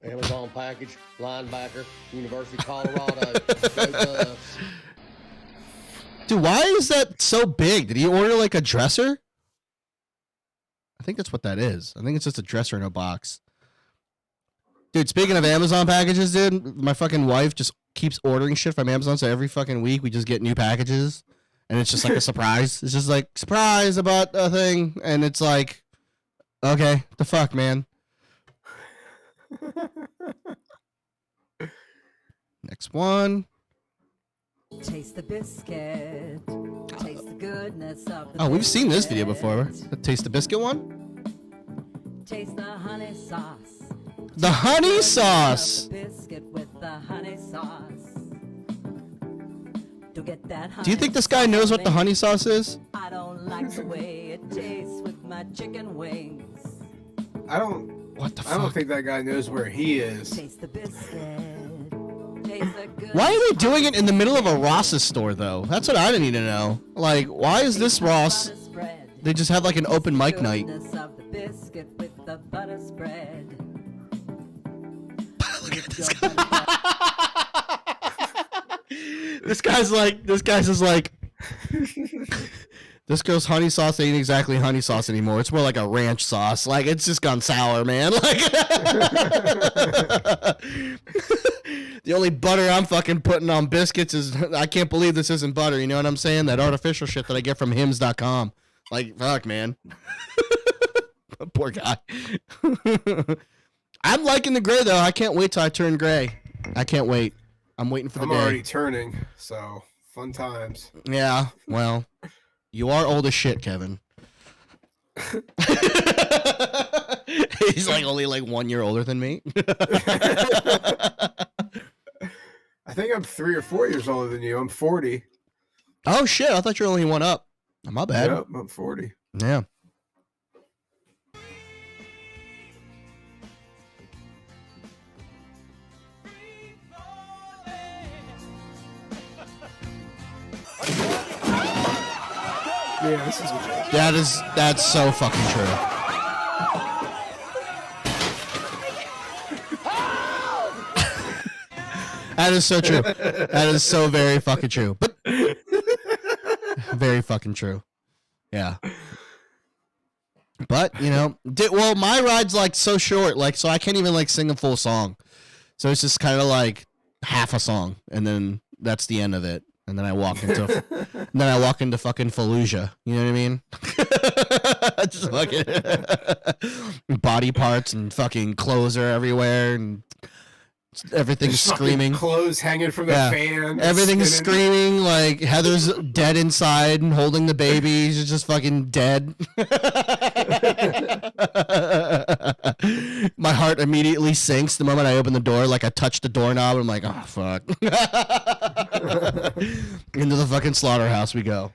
Amazon package, linebacker, University of Colorado. Go Buffs. Dude, why is that so big? Did he order like a dresser? I think that's what that is. I think it's just a dresser in a box. Dude, speaking of Amazon packages, dude, my fucking wife just keeps ordering shit from Amazon. So every fucking week we just get new packages. And it's just like a surprise. It's just like, surprise, I bought a thing. And it's like, okay, the fuck, man. Next one. Taste the biscuit. Taste the goodness of the Oh, we've seen this video biscuit. before. The Taste the Biscuit one? Taste the honey sauce. The honey Taste the sauce. biscuit with the honey sauce. To get that Do you honey think this guy knows what the sauce, honey sauce is? I don't like the way it tastes with my chicken wings. I don't What the I don't fuck? think that guy knows where he is. Taste the biscuit. Taste the good. Why are they doing it in the middle of a Ross's store, though? That's what I need to know. Like, why is this Ross? They just have like an open mic night. Goodness of the biscuit with the butter spread. Look at this guy. This guy's just like, this girl's honey sauce ain't exactly honey sauce anymore. It's more like a ranch sauce. Like, it's just gone sour, man. Like, the only butter I'm fucking putting on biscuits is, I can't believe this isn't butter. You know what I'm saying? That artificial shit that I get from hims.com. Like, fuck, man. Poor guy. I'm liking the gray, though. I can't wait till I turn gray. I can't wait. I'm waiting for the I'm day. already turning, so fun times. Yeah, well, you are old as shit, Kevin. He's like only like 1 year older than me. I think I'm 3 or 4 years older than you. I'm 40. Oh shit, I thought you were only one up. My bad. Yep, I'm 40. Yeah. Yeah, this is what That's so fucking true. That is so true. That is so very fucking true. But very fucking true. Yeah. But, you know, well, my ride's like so short, like, so I can't even like sing a full song. So it's just kind of like half a song, and then that's the end of it. And then I walk into, fucking Fallujah. You know what I mean? Just fucking body parts and fucking clothes are everywhere, and everything's screaming. Clothes hanging from the fan. Everything's spinning. screaming. Like Heather's dead inside and holding the baby. She's just fucking dead. My heart immediately sinks the moment I open the door. Like I touch the doorknob and I'm like, oh fuck. Into the fucking slaughterhouse we go.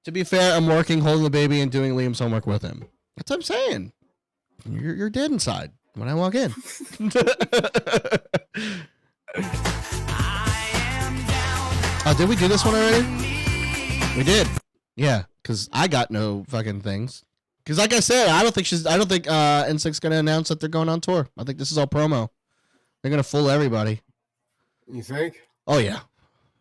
To be fair, I'm working, holding the baby, and doing Liam's homework with him. That's what I'm saying. You're dead inside. when I walk in. Oh, did we do this one already? We did. Yeah, because I got no fucking things. Because like I said, I don't think NSYNC's gonna announce that they're going on tour. I think this is all promo. They're gonna fool everybody. You think? Oh yeah,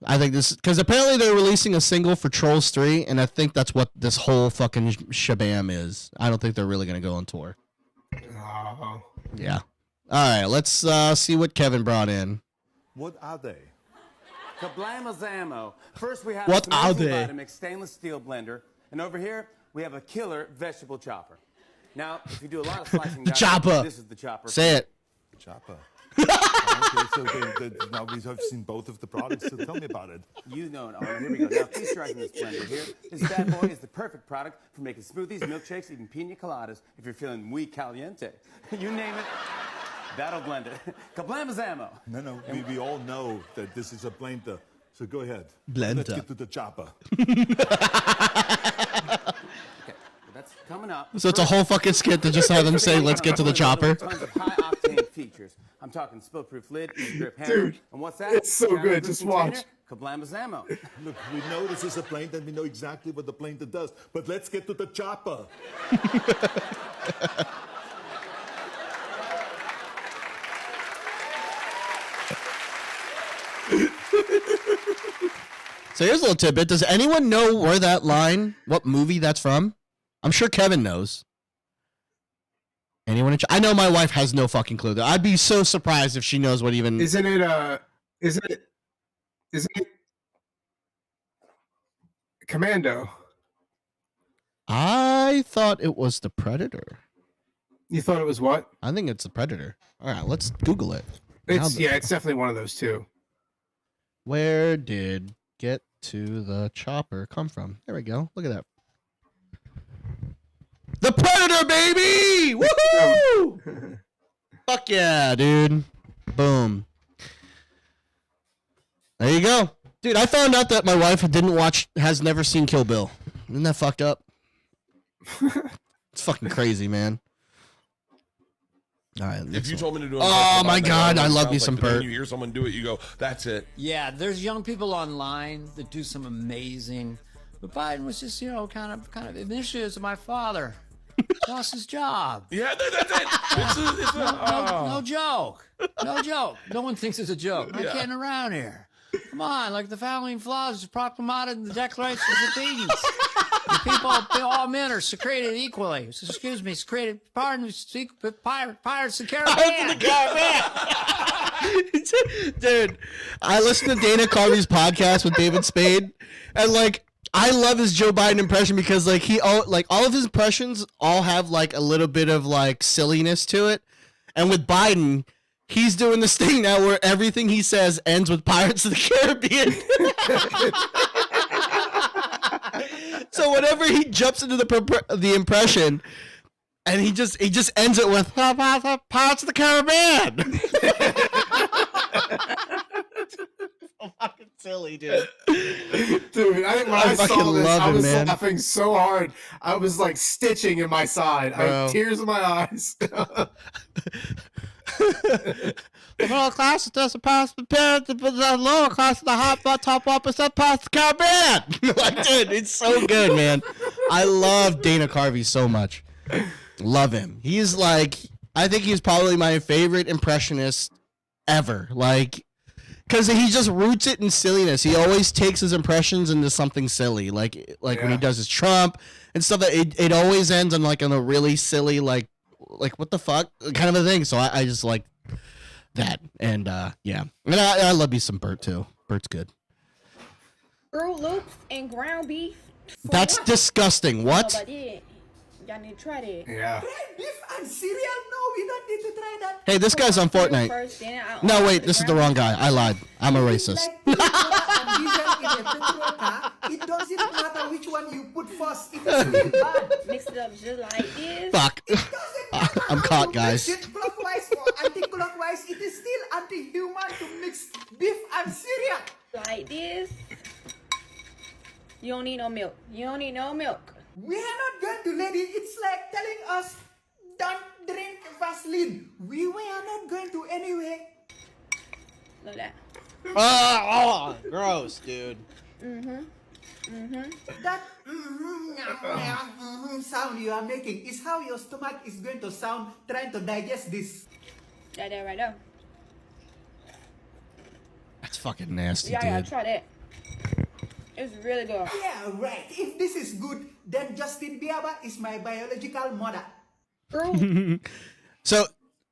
I think this because apparently they're releasing a single for Trolls 3, and I think that's what this whole fucking shabam is. I don't think they're really gonna go on tour. Oh. Yeah. All right, let's see what Kevin brought in. What are they? Kablamazamo. First we have What this are amazing they? Vitamix stainless steel blender, and over here we have a killer vegetable chopper. Now, if you do a lot of slicing, The chopper. this is the chopper. Say it. Chopper. Okay, so now we have seen both of the products, so tell me about it. You know it. Here we go. Now, featuring this blender here, this bad boy is the perfect product for making smoothies, milkshakes, even pina coladas. If you're feeling muy caliente, you name it, that'll blend it. Kablamazamo. No, we all know that this is a blender, so go ahead. Blender. Let's get to the chopper. That's coming up. So it's a whole fucking skit to just have them say, "Let's get to the chopper." Tons of high octane features. I'm talking spill-proof lid, easy grip handle. Dude, And what's that? it's so good. Just watch. Kablamazamo. Look, we know this is a blender, and we know exactly what the blender does, but let's get to the chopper. So here's a little tidbit. Does anyone know where that line, what movie that's from? I'm sure Kevin knows. Anyone? I know my wife has no fucking clue. I'd be so surprised if she knows what even. Isn't it Commando? I thought it was The Predator. You thought it was what? I think it's The Predator. All right, let's Google it. It's definitely one of those two. Where did Get to the Chopper come from? There we go. Look at that. The Predator, baby! Woohoo! Fuck yeah, dude. Boom. There you go. Dude, I found out that my wife has never seen Kill Bill. Isn't that fucked up? It's fucking crazy, man. All right. If you told me to do Oh my God, I love me some Bert. Bert. When you hear someone do it, you go, "That's it." Yeah, there's young people online that do some amazing. But Biden was just, kind of initiatives of my father. Lost his job. Yeah, that's it. No joke. No joke. No one thinks it's a joke. I'm kidding around here. Come on, like the following flaws is proclamated in the Declaration of Independence. The people, all men are created equally. So, excuse me, created pirates of the Caribbean. Dude, I listened to Dana Carvey's podcast with David Spade, and I love his Joe Biden impression because all of his impressions all have a little bit of silliness to it, and with Biden, he's doing this thing now where everything he says ends with Pirates of the Caribbean. So whenever he jumps into the impression, and he just ends it with Pirates of the Caribbean. So fucking silly, dude. Dude, I think when I saw this, I was laughing so hard. I was stitching in my side. I had tears in my eyes. The middle class doesn't pass the parents, but the lower class, the top 1% pass the Caribbean. Dude, it's so good, man. I love Dana Carvey so much. Love him. He's I think he's probably my favorite impressionist ever. Because he just roots it in silliness. He always takes his impressions into something silly. When he does his Trump and stuff, it always ends on on a really silly, what the fuck kind of a thing. So I just like that. And yeah. And I love me some Bert too. Bert's good. Grilled loops and ground beef. That's disgusting. What? No, but yeah, y'all need to try that. Yeah. Beef and cereal? No, we don't need to try that. Hey, this guy's on Fortnite. First, then No, wait, this is the wrong guy. I lied. I'm a racist. It doesn't matter which one you put first. It is still bad. Mix it up just like this. Fuck. I'm caught, guys. Mix it clockwise or anti-clockwise. It is still anti-human to mix beef and cereal. Like this. You don't need no milk. You don't need no milk. We are not going to let it. It's like telling us don't drink Vaseline. We are not going to anywhere. Look at that. Oh, gross, dude. That sound you are making is how your stomach is going to sound trying to digest this. That right there. That's fucking nasty, Yeah, dude. try that. It's really good. Yeah, right. If this is good, then Justin Bieber is my biological mother. So,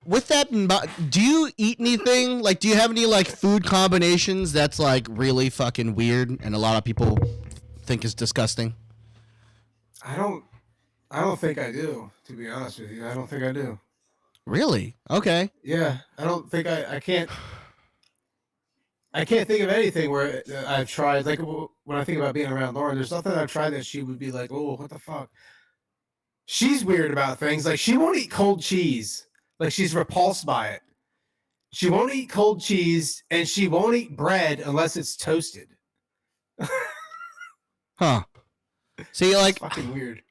with that in mind, do you eat anything? Like, do you have any like food combinations that's like really fucking weird and a lot of people think is disgusting? I don't think I do, to be honest with you. I don't think I do. Really? Okay. Yeah, I don't think I can't think of anything where I've tried, like when I think about being around Lauren, there's nothing I've tried that she would be like, oh, what the fuck? She's weird about things. Like, she won't eat cold cheese. Like, she's repulsed by it. She won't eat cold cheese, and she won't eat bread unless it's toasted. Huh. See, like, It's fucking weird.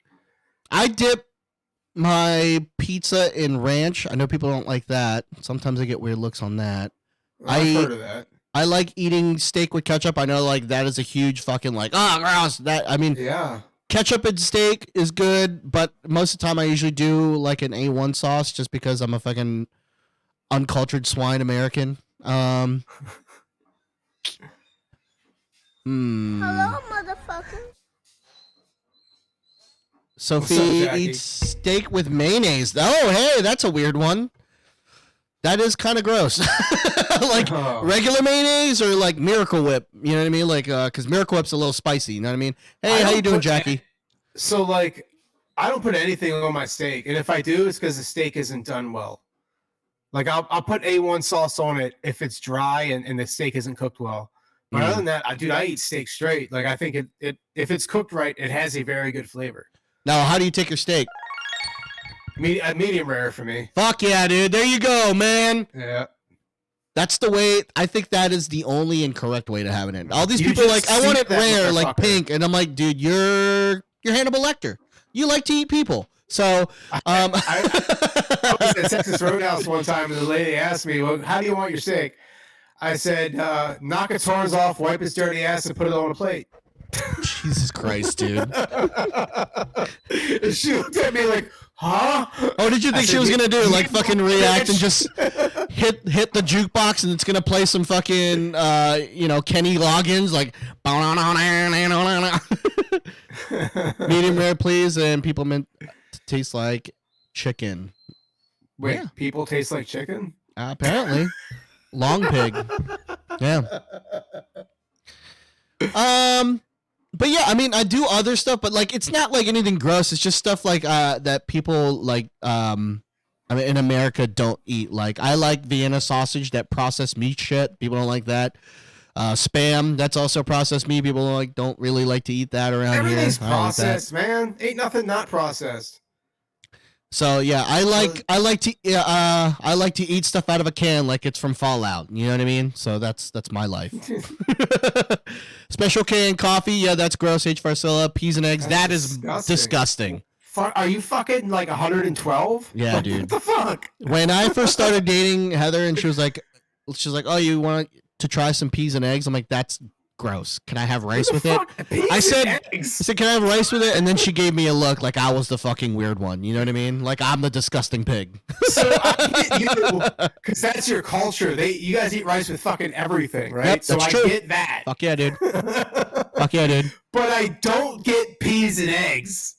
I dip my pizza in ranch. I know people don't like that. Sometimes I get weird looks on that. I've heard of that. I like eating steak with ketchup. I know, like, that is a huge fucking, like, oh, gross. That, I mean, Yeah. ketchup and steak is good, but most of the time I usually do, like, an A1 sauce just because I'm a fucking uncultured swine American. Hello, motherfucker. Sophie What's up, Jackie? eats steak with mayonnaise. Oh, hey, that's a weird one. That is kind of gross. Like regular mayonnaise or like Miracle Whip. You know what I mean? Like, because Miracle Whip's a little spicy. You know what I mean? Hey, how you doing, Jackie? So, like, I don't put anything on my steak, and if I do, it's because the steak isn't done well. Like, I'll put A1 sauce on it if it's dry and the steak isn't cooked well. But other than that, I eat steak straight. Like, I think it if it's cooked right, it has a very good flavor. Now, how do you take your steak? Medium rare for me. Fuck yeah, dude. There you go, man. Yeah. That's the way. I think that is the only incorrect way to have it. All these You people are like, just I want seek it that rare, like motherfucker. pink, and I'm like, dude, you're Hannibal Lecter. You like to eat people, so I was at Texas Roadhouse one time, and the lady asked me, well, how do you want your steak? I said, knock its horns off, wipe its dirty ass, and put it on a plate. Jesus Christ, dude. And she looked at me like, huh? Oh, did you think she was gonna do like fucking react and just hit the jukebox and it's gonna play some fucking Kenny Loggins like medium rare please, and people meant to taste like chicken. Wait, Yeah. people taste like chicken? Apparently. Long pig. Yeah. But yeah, I mean, I do other stuff, but like, it's not like anything gross. It's just stuff like that people like. I mean, in America don't eat. Like, I like Vienna sausage, that processed meat shit. People don't like that. Spam, that's also processed meat. People don't really like to eat that around Everything's here. I don't like that. processed, man. Ain't nothing not processed. So yeah, I like to eat stuff out of a can like it's from Fallout. You know what I mean? So that's my life. Special K and coffee, yeah, that's gross. H. Farcilla, peas and eggs, That's that is disgusting. disgusting. Are you fucking like 112? Yeah, Like, dude. What the fuck? When I first started dating Heather, and she was like, oh, you want to try some peas and eggs? I'm like, that's gross. Can I have rice with it? I said, can I have rice with it? And then she gave me a look like I was the fucking weird one. You know what I mean? Like I'm the disgusting pig. So I get you, because that's your culture. You guys eat rice with fucking everything, right? Yep, so that's I true. get that. Fuck yeah, dude. Fuck yeah, dude. But I don't get peas and eggs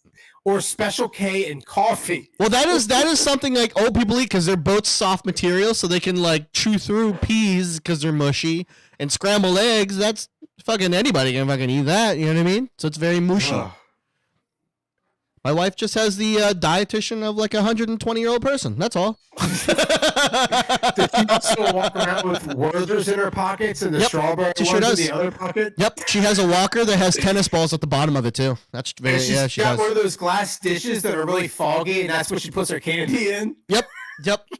or Special K and coffee. Well, that is something like old people eat because they're both soft material, so they can like chew through peas because they're mushy, and scrambled eggs. That's fucking anybody can fucking eat that. You know what I mean? So it's very mushy. Ugh. My wife just has the dietitian of like a 120-year-old person. That's all. Does she also walk around with Werther's in her pockets and the Yep, strawberry she ones sure does. in the other pocket? Yep, she has a walker that has tennis balls at the bottom of it too. That's very And she's yeah. She got has. one of those glass dishes that are really foggy, and that's what she puts her candy in. Yep.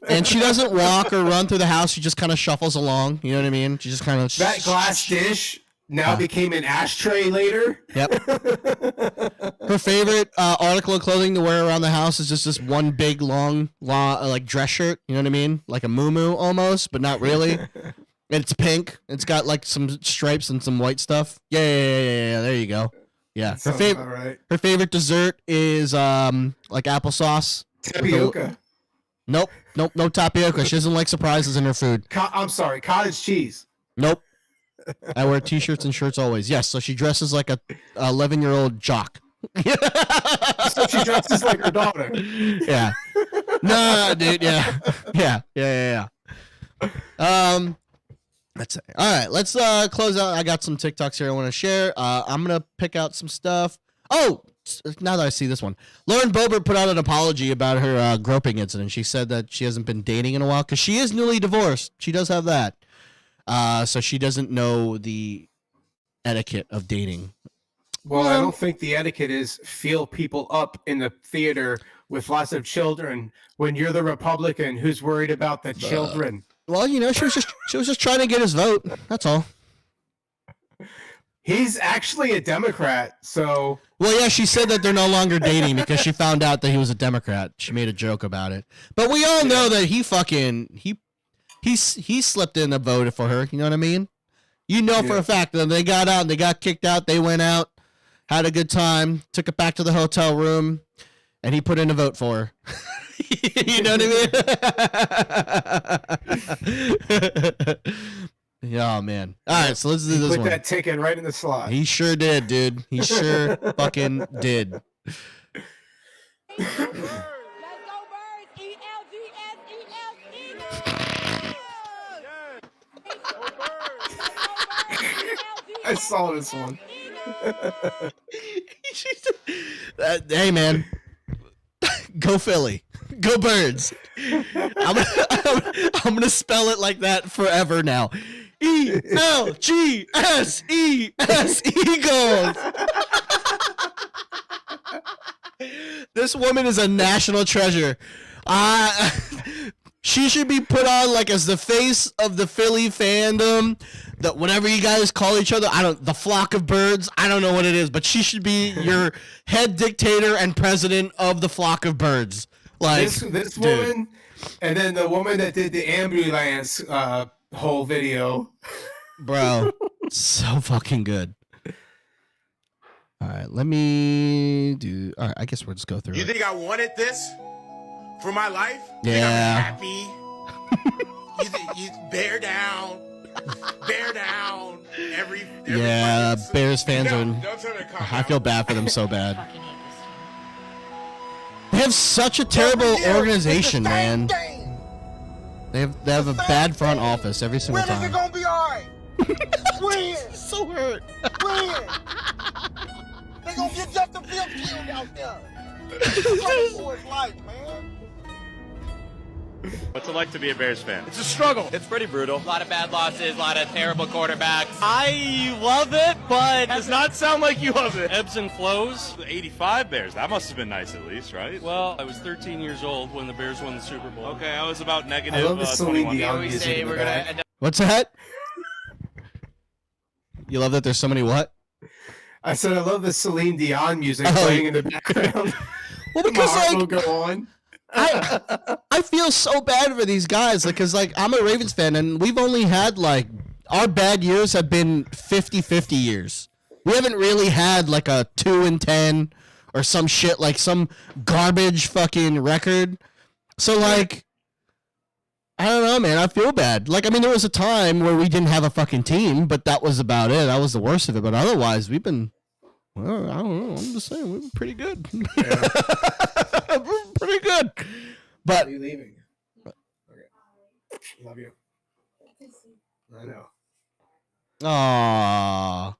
And she doesn't walk or run through the house. She just kind of shuffles along. You know what I mean? She just kind of That glass dish now became an ashtray later. Yep. Her favorite article of clothing to wear around the house is just this one big long like dress shirt. You know what I mean? Like a muumuu almost, but not really. It's pink. It's got like some stripes and some white stuff. Yeah. There you go. Yeah. Her favorite dessert is like applesauce. Tapioca. Nope. No tapioca. She doesn't like surprises in her food. I'm sorry, cottage cheese. Nope. I wear t-shirts and shirts always. Yes, so she dresses like a 11-year-old jock. So she dresses like her daughter. Yeah. Nah, dude. Yeah. That's it. All right, let's close out. I got some TikToks here I want to share. I'm gonna pick out some stuff. Oh, now that I see this one, Lauren Boebert put out an apology about her groping incident. She said that she hasn't been dating in a while because she is newly divorced. She does have that. So she doesn't know the etiquette of dating. Well, I don't think the etiquette is feel people up in the theater with lots of children when you're the Republican who's worried about the children. Well, you know, she was just trying to get his vote. That's all. He's actually a Democrat, so. Well, yeah, she said that they're no longer dating because she found out that he was a Democrat. She made a joke about it, but we all know that he slipped in a vote for her. You know what I mean? You know for a fact that they got out, they got kicked out, they went out, had a good time, took it back to the hotel room, and he put in a vote for her. You know what I mean? Yeah, man. All right, so let's do this one. Put that ticket right in the slot. He sure did, dude. He sure fucking did. I saw this one. Hey, man. Go Philly. Go Birds. I'm gonna spell it like that forever now. ELGS Eagles. This woman is a national treasure. She should be put on like as the face of the Philly fandom. That whatever you guys call each other, the flock of birds. I don't know what it is, but she should be your head dictator and president of the flock of birds. Like this woman, and then the woman that did the ambulance whole video. Bro, so fucking good. All right, let me do. All right, I guess we'll just go through. You think I wanted this for my life? Yeah. You think I'm happy. you bear down. Every yeah, Bears fans are. Don't tell me to calm I down. feel bad for them so bad. They have such a terrible organization, man. They have a bad front office every single time. When is it gonna be alright? When? So hurt. When? They gonna get Justin Fields killed out there. It's for his life, man. What's it like to be a Bears fan? It's a struggle. It's pretty brutal. A lot of bad losses, a lot of terrible quarterbacks. I love it, but does not sound like you love it. Ebbs and flows. The 85 Bears, that must have been nice at least, right? Well, I was 13 years old when the Bears won the Super Bowl. Okay, I was about negative I love the Celine 21. Dion music in the back. What's that? You love that there's so many what? I said I love the Celine Dion music playing in the background. Well, because My heart like will go on. I feel so bad for these guys because like I'm a Ravens fan and we've only had like our bad years have been 50-50 years. We haven't really had like a 2-10 or some shit like some garbage fucking record. So like I don't know, man. I feel bad. Like I mean, there was a time where we didn't have a fucking team, but that was about it. That was the worst of it. But otherwise, we've been. Well, I don't know. I'm just saying we've been pretty good. Yeah. We're pretty good. But Are you leaving? Okay. Love you. I know. Aww.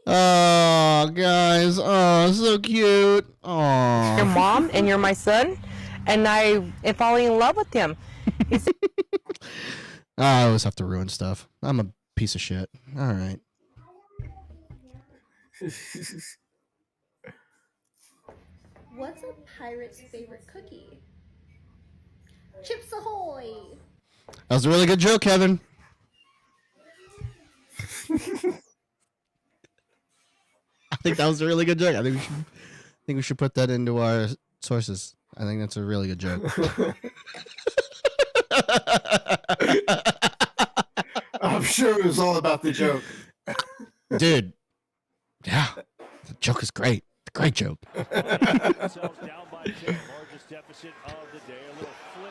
Oh, guys. Oh, so cute. Aww. Your mom and you're my son, and I am falling in love with him. I always have to ruin stuff. I'm a piece of shit. All right. What's a pirate's favorite cookie? Chips Ahoy! That was a really good joke, Kevin. think that was a really good joke. I think we should put that into our sources. I think that's a really good joke. I'm sure it was all about the joke. Dude. Yeah. The joke is great. Great joke.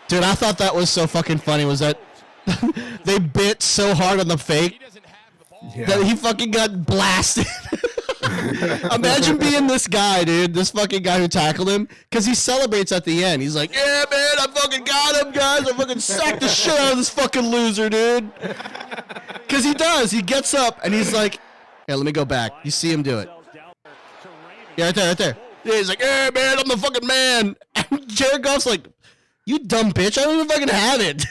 Dude, I thought that was so fucking funny. Was that they bit so hard on the fake that he fucking got blasted. Imagine being this guy, dude. This fucking guy who tackled him. Because he celebrates at the end. He's like, yeah, man, I fucking got him, guys. I fucking sacked the shit out of this fucking loser, dude. Because he does. He gets up and he's like, yeah, let me go back. You see him do it. Yeah, right there, right there. Yeah, he's like, yeah, man, I'm the fucking man. And Jared Goff's like, you dumb bitch, I don't even fucking have it.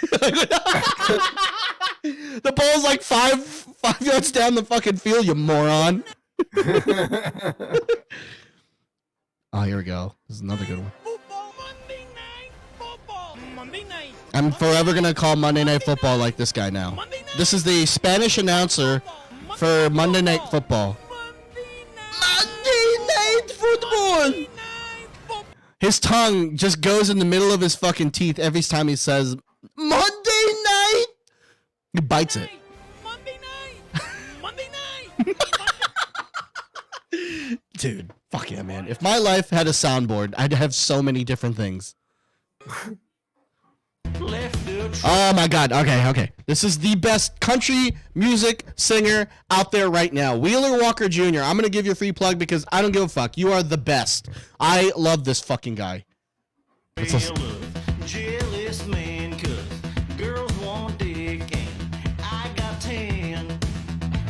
The ball's like five yards down the fucking field, you moron. Oh, here we go. This is another good one. I'm forever going to call Monday Night Football like this guy now. This is the Spanish announcer for Monday Night Football. Monday Night Football! His tongue just goes in the middle of his fucking teeth every time he says, Monday night! He bites it. Monday night! Dude, fuck yeah, man. If my life had a soundboard, I'd have so many different things. Oh my god, okay. This is the best country music singer out there right now. Wheeler Walker Jr. I'm gonna give you a free plug because I don't give a fuck. You are the best. I love this fucking guy. Let's listen. Jealous man, 'cause girls want dick and I got 10.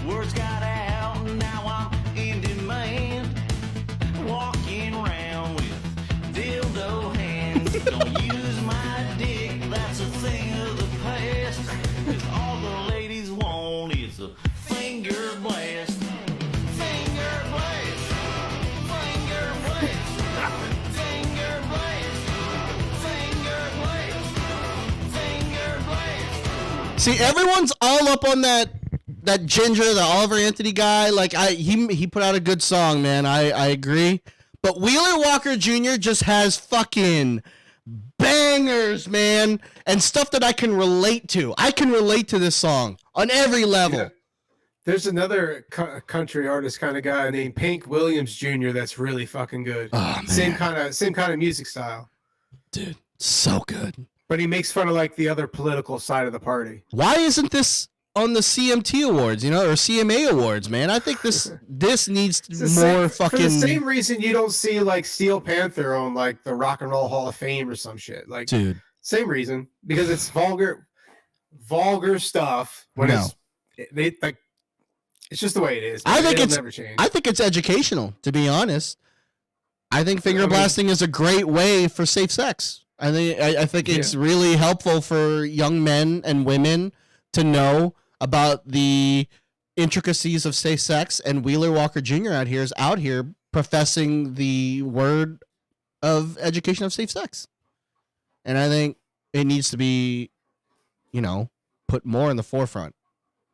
Words got out, now I'm in demand. Walking around with dildo hands. Don't use my dick, that's a thing of the past. 'Cause all the ladies want is a finger blast. Finger blast. Finger blast. Finger blast. Finger blast. Finger blast. See, everyone's all up on that Ginger, the Oliver Anthony guy. Like he put out a good song, man. I agree. But Wheeler Walker Jr. just has fucking bangers, man, and stuff that I can relate to. I can relate to this song on every level. Yeah. There's another country artist kind of guy named Pink Williams Jr. that's really fucking good. Oh, same kind of music style. Dude, so good. But he makes fun of like the other political side of the party. Why isn't this on the CMT Awards, or CMA Awards, man? I think this needs more fucking... For the same reason you don't see like Steel Panther on like the Rock and Roll Hall of Fame or some shit. Like, dude, same reason, because it's vulgar stuff. When it's just the way it is. I think It'll never change. I think it's educational, to be honest. I think finger blasting is a great way for safe sex. I think it's really helpful for young men and women to know about the intricacies of safe sex, and Wheeler Walker Jr. is out here professing the word of education of safe sex. And I think it needs to be, put more in the forefront.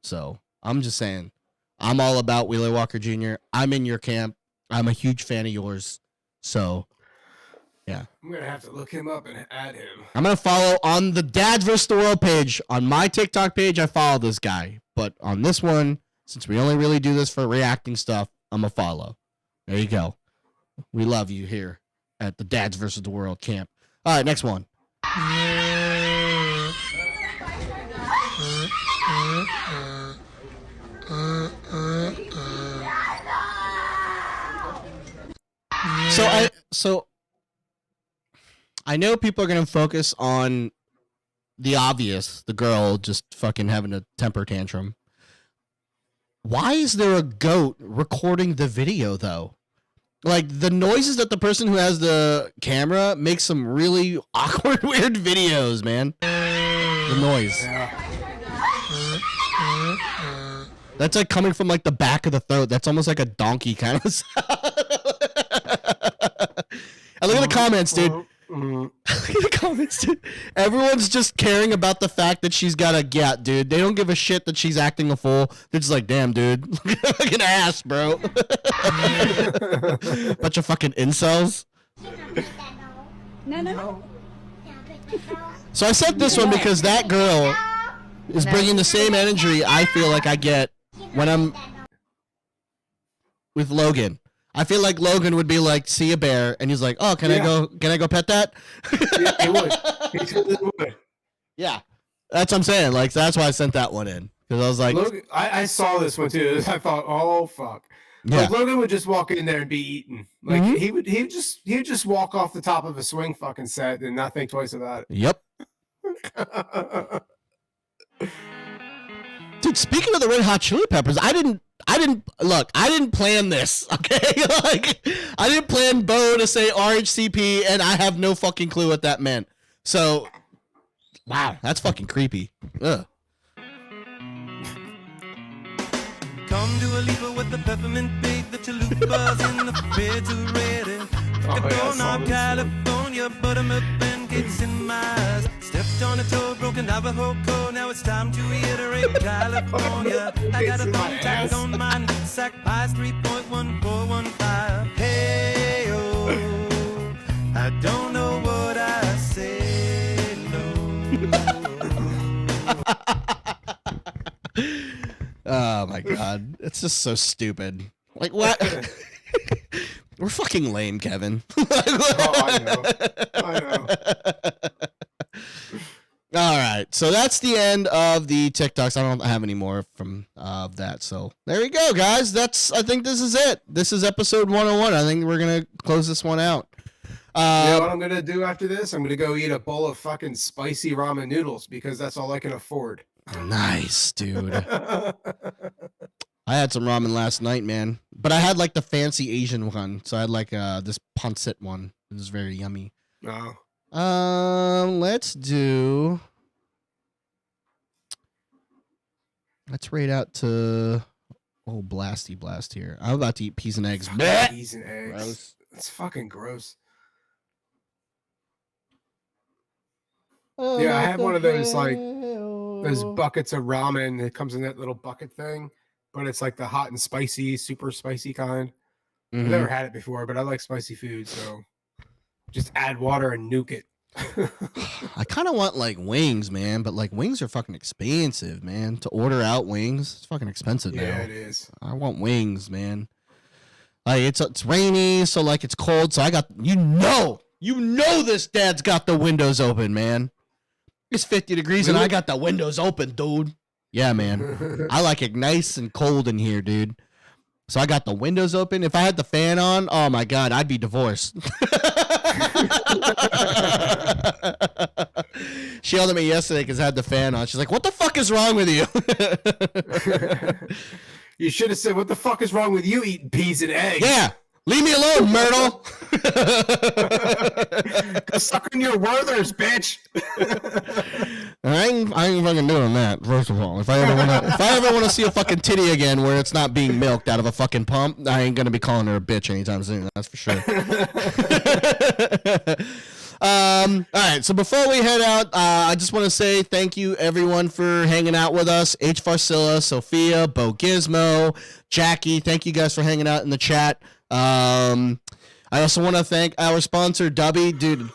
So I'm just saying, I'm all about Wheeler Walker Jr. I'm in your camp. I'm a huge fan of yours. So, yeah. I'm going to have to look him up and add him. I'm going to follow on the Dads vs. the World page. On my TikTok page, I follow this guy. But on this one, since we only really do this for reacting stuff, I'm going to follow. There you go. We love you here at the Dads vs. the World camp. All right, next one. So I know people are going to focus on the obvious, the girl just fucking having a temper tantrum. Why is there a goat recording the video, though? Like, the noises that the person who has the camera makes some really awkward, weird videos, man. The noise. That's like coming from like the back of the throat. That's almost like a donkey kind of sound. And look at the comments, dude. The comments, dude. Everyone's just caring about the fact that she's got a gat, dude. They don't give a shit that she's acting a fool. They're just like, damn, dude. Look at ass, bro. Bunch of fucking incels. No. So I sent this one because that girl is bringing the same energy I feel like I get when I'm with Logan. I feel like Logan would be like, see a bear, and he's like, oh, can I go pet that? Yeah, he would. He totally would. Yeah, that's what I'm saying. Like, that's why I sent that one in, because I was like, Logan, I saw this one too. I thought, oh fuck. Yeah. Like, Logan would just walk in there and be eaten. Like he would just walk off the top of a swing fucking set and not think twice about it. Yep. Dude, speaking of the Red Hot Chili Peppers, I didn't plan this, okay? Like, I didn't plan Bo to say RHCP, and I have no fucking clue what that meant. So, wow, that's fucking creepy. Ugh. Come to a leaper with the peppermint bait, the chalupas in the feds are ready. Doorknob, California, buttermilk pancakes in my eyes. Stepped on a toe, broken Navajo code. Now it's time to reiterate California. I got a thumb tack on my sack, pies 3.1415. Hey, oh, I don't know what I said, no. Oh my god, it's just so stupid. Like, what? We're fucking lame, Kevin. I know. All right, so that's the end of the TikToks. I don't have any more from that. So there we go, guys. I think this is it. This is episode 101. I think we're gonna close this one out. You know what I'm gonna do after this? I'm gonna go eat a bowl of fucking spicy ramen noodles because that's all I can afford. Nice, dude. I had some ramen last night, man. But I had like the fancy Asian one. So I had like this pancit one. It was very yummy. No. Let's rate out to Blasty Blast here. I'm about to eat peas and eggs. Peas and eggs. Gross. It's fucking gross. Oh, yeah, I had one of those like those buckets of ramen that comes in that little bucket thing, but it's like the hot and spicy, super spicy kind. I've never had it before, but I like spicy food, so just add water and nuke it. I kind of want like wings, man, but like wings are fucking expensive, man. To order out wings, it's fucking expensive now. Yeah, it is. I want wings, man. Like it's rainy, so like it's cold, so I got you know this dad's got the windows open, man. It's 50 degrees and I got the windows open, dude. Yeah, man. I like it nice and cold in here, dude. So I got the windows open. If I had the fan on, oh my God, I'd be divorced. She yelled at me yesterday because I had the fan on. She's like, what the fuck is wrong with you? You should have said, what the fuck is wrong with you eating peas and eggs? Yeah. Leave me alone, Myrtle. Go suck on your Werthers, bitch. I ain't fucking doing that. First of all, if I ever want to see a fucking titty again where it's not being milked out of a fucking pump, I ain't gonna be calling her a bitch anytime soon. That's for sure. All right. So before we head out, I just want to say thank you everyone for hanging out with us. H. Farcilla, Sophia, Bo Gizmo, Jackie. Thank you guys for hanging out in the chat. I also want to thank our sponsor, Dubby. Dude,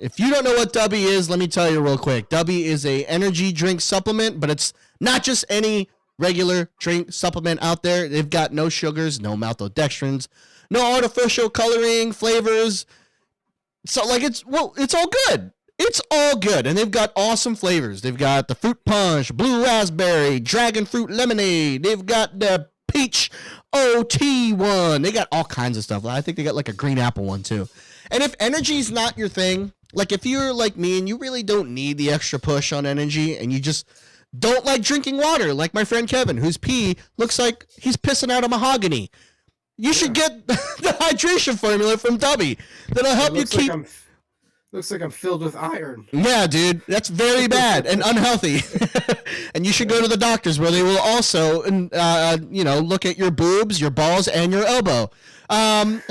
if you don't know what Dubby is, let me tell you real quick. Dubby is a energy drink supplement, but it's not just any regular drink supplement out there. They've got no sugars, no maltodextrins, no artificial coloring, flavors. So, like, it's all good. It's all good. And they've got awesome flavors. They've got the fruit punch, blue raspberry, dragon fruit lemonade. They've got the peach OT one. They got all kinds of stuff. I think they got like a green apple one too. And if energy's not your thing, like if you're like me and you really don't need the extra push on energy and you just don't like drinking water, like my friend Kevin, whose pee looks like he's pissing out a mahogany, you should get the hydration formula from Dubby. That'll help you keep. Looks like I'm filled with iron. Yeah, dude, that's very bad and unhealthy. And you should go to the doctors where they will also, look at your boobs, your balls, and your elbow. But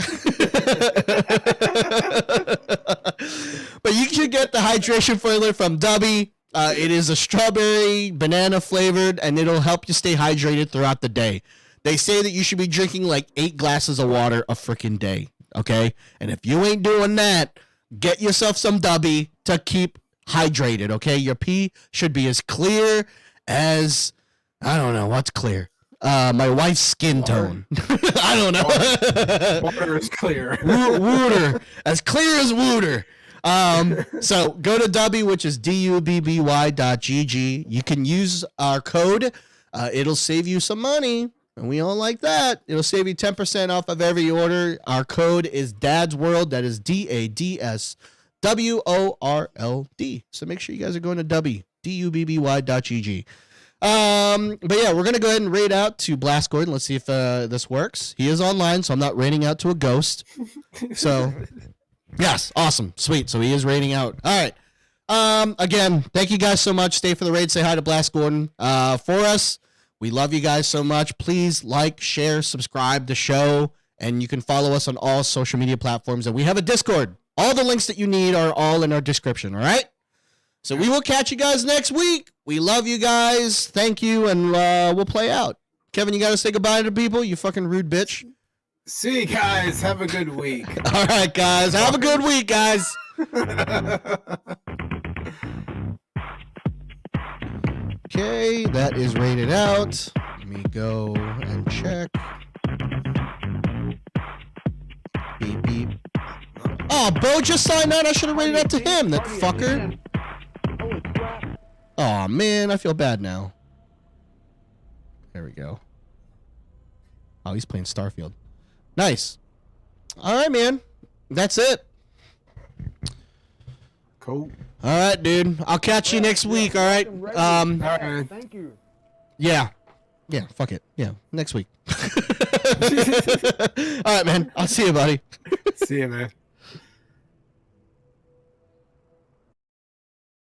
you should get the hydration formula from Dubby. It is a strawberry banana flavored, and it'll help you stay hydrated throughout the day. They say that you should be drinking like 8 glasses of water a freaking day. Okay, and if you ain't doing that, get yourself some Dubby to keep hydrated, okay? Your pee should be as clear as, I don't know, what's clear? My wife's skin tone. I don't know. Water is clear. Water. As clear as water. So go to Dubby, which is dubby.gg. You can use our code. It'll save you some money. And we all like that. It'll save you 10% off of every order. Our code is Dad's World. That is DADSWORLD. So make sure you guys are going to Dubby, DUBBY.gg. But yeah, we're going to go ahead and raid out to Blast Gordon. Let's see if this works. He is online, so I'm not raiding out to a ghost. So, yes, awesome. Sweet. So he is raiding out. All right. Again, thank you guys so much. Stay for the raid. Say hi to Blast Gordon. For us, we love you guys so much. Please like, share, subscribe the show, and you can follow us on all social media platforms. And we have a Discord. All the links that you need are all in our description, all right? So we will catch you guys next week. We love you guys. Thank you, and we'll play out. Kevin, you got to say goodbye to people, you fucking rude bitch. See you guys. Have a good week. All right, guys. Have a good week, guys. Okay, that is rated out. Let me go and check. Beep, beep. Oh, Bo just signed out. I should have rated out to him, that fucker. Oh, man, I feel bad now. There we go. Oh, he's playing Starfield. Nice. All right, man. That's it. Cool. All right, dude. I'll catch you next week, all right? All right. Thank you. Yeah. Yeah, fuck it. Yeah, next week. All right, man. I'll see you, buddy. See you, man.